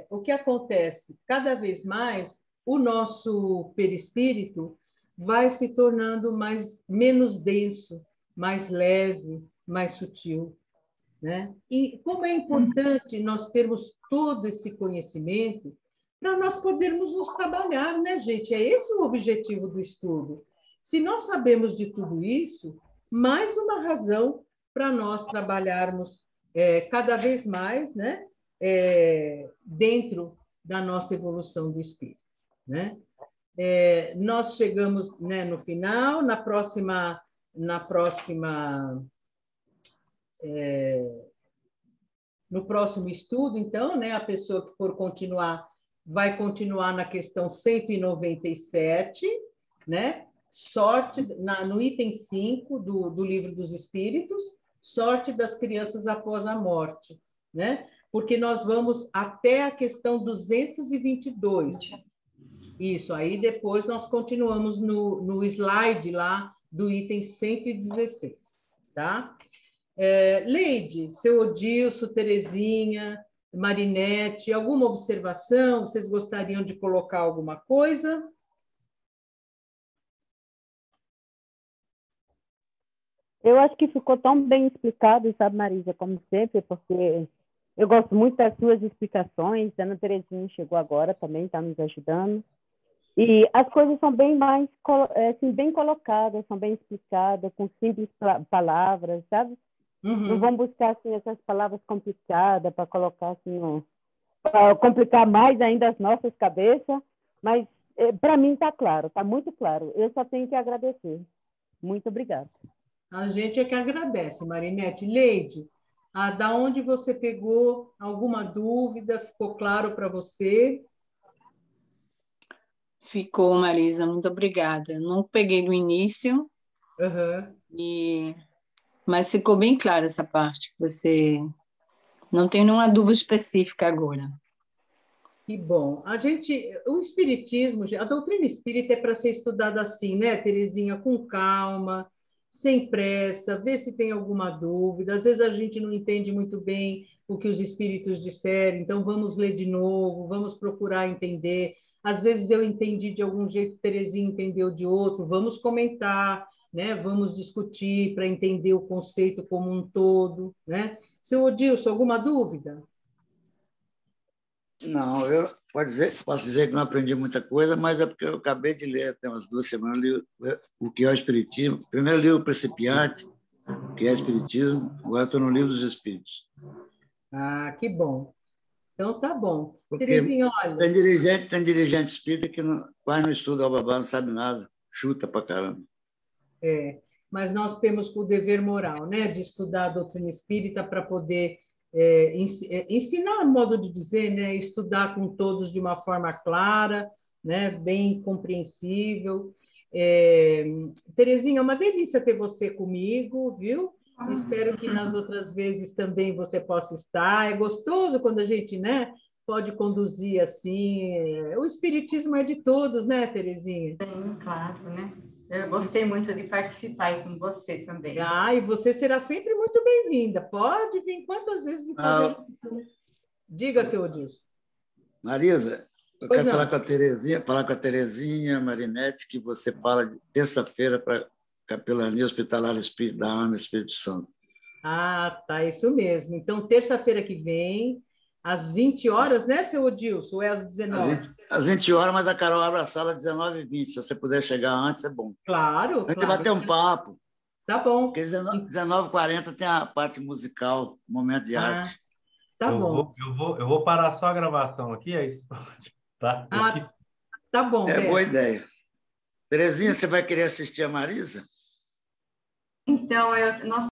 o que acontece? Cada vez mais, o nosso perispírito vai se tornando menos denso, mais leve, mais sutil, né? E como é importante nós termos todo esse conhecimento para nós podermos nos trabalhar, né, gente? É esse o objetivo do estudo. Se nós sabemos de tudo isso, mais uma razão para nós trabalharmos cada vez mais, né, dentro da nossa evolução do espírito, né? Nós chegamos, né, no final, no próximo estudo, então, né, a pessoa que for continuar vai continuar na questão 197, né? Sorte, no item 5 do Livro dos Espíritos, sorte das crianças após a morte, né? Porque nós vamos até a questão 222. Isso, aí depois nós continuamos no slide lá do item 116, tá? Leide, seu Odilson, Terezinha, Marinete, alguma observação? Vocês gostariam de colocar alguma coisa? Eu acho que ficou tão bem explicado, sabe, Marisa, como sempre, porque eu gosto muito das suas explicações. A Ana Terezinha chegou agora também, está nos ajudando. E as coisas são bem mais, assim, bem colocadas, são bem explicadas, com simples palavras, sabe? Uhum. Não vão buscar assim, essas palavras complicadas para colocar assim, para complicar mais ainda as nossas cabeças, mas para mim está claro, está muito claro. Eu só tenho que agradecer. Muito obrigada. A gente é que agradece, Marinete. Leide, da onde você pegou alguma dúvida? Ficou claro para você? Ficou, Marisa, muito obrigada. Não peguei no início, mas ficou bem clara essa parte. Você não tem nenhuma dúvida específica agora. Que bom. O espiritismo, a doutrina espírita é para ser estudada assim, né, Terezinha? Com calma, sem pressa, ver se tem alguma dúvida. Às vezes a gente não entende muito bem o que os espíritos disseram, então vamos ler de novo, vamos procurar entender. Às vezes eu entendi de algum jeito, Terezinha entendeu de outro, vamos comentar, né? Vamos discutir para entender o conceito como um todo, né? Seu Odilson, alguma dúvida? Não, eu posso dizer que não aprendi muita coisa, mas é porque eu acabei de ler, tem umas 2 semanas, li o que é o Espiritismo. Primeiro li o Principiante, o que é Espiritismo, agora estou no Livro dos Espíritos. Ah, que bom. Então, tá bom. Porque Terezinha, olha... Tem dirigente espírita que quase não estuda o babá, não sabe nada, chuta pra caramba. Mas nós temos o dever moral, né, de estudar a doutrina espírita para poder ensinar, modo de dizer, né, estudar com todos de uma forma clara, né, bem compreensível. Terezinha, é uma delícia ter você comigo, viu? Espero que nas outras vezes também você possa estar. É gostoso quando a gente, né, pode conduzir assim. O espiritismo é de todos, né, Terezinha? Sim, claro, né? Eu gostei muito de participar aí com você também. E você será sempre muito bem-vinda. Pode vir quantas vezes fazer. Diga, seu Odilson. Marisa, eu quero falar com a Terezinha, Marinete, que você fala de terça-feira para Capelania Hospitalar Espírito da Alma Espírito Santo. Tá, isso mesmo. Então, terça-feira que vem, às 20 horas, né, seu Odilson? Ou é às 19? Às 20 horas, mas a Carol abre a sala às 19h20. Se você puder chegar antes, é bom. Claro. A gente bater um papo. Tá bom. Porque 19h40 tem a parte musical, momento de arte. Tá bom. Eu vou parar só a gravação aqui, aí você pode, tá? Ah, tá bom, É Beto. boa ideia. Terezinha, você vai querer assistir a Marisa? Então, nós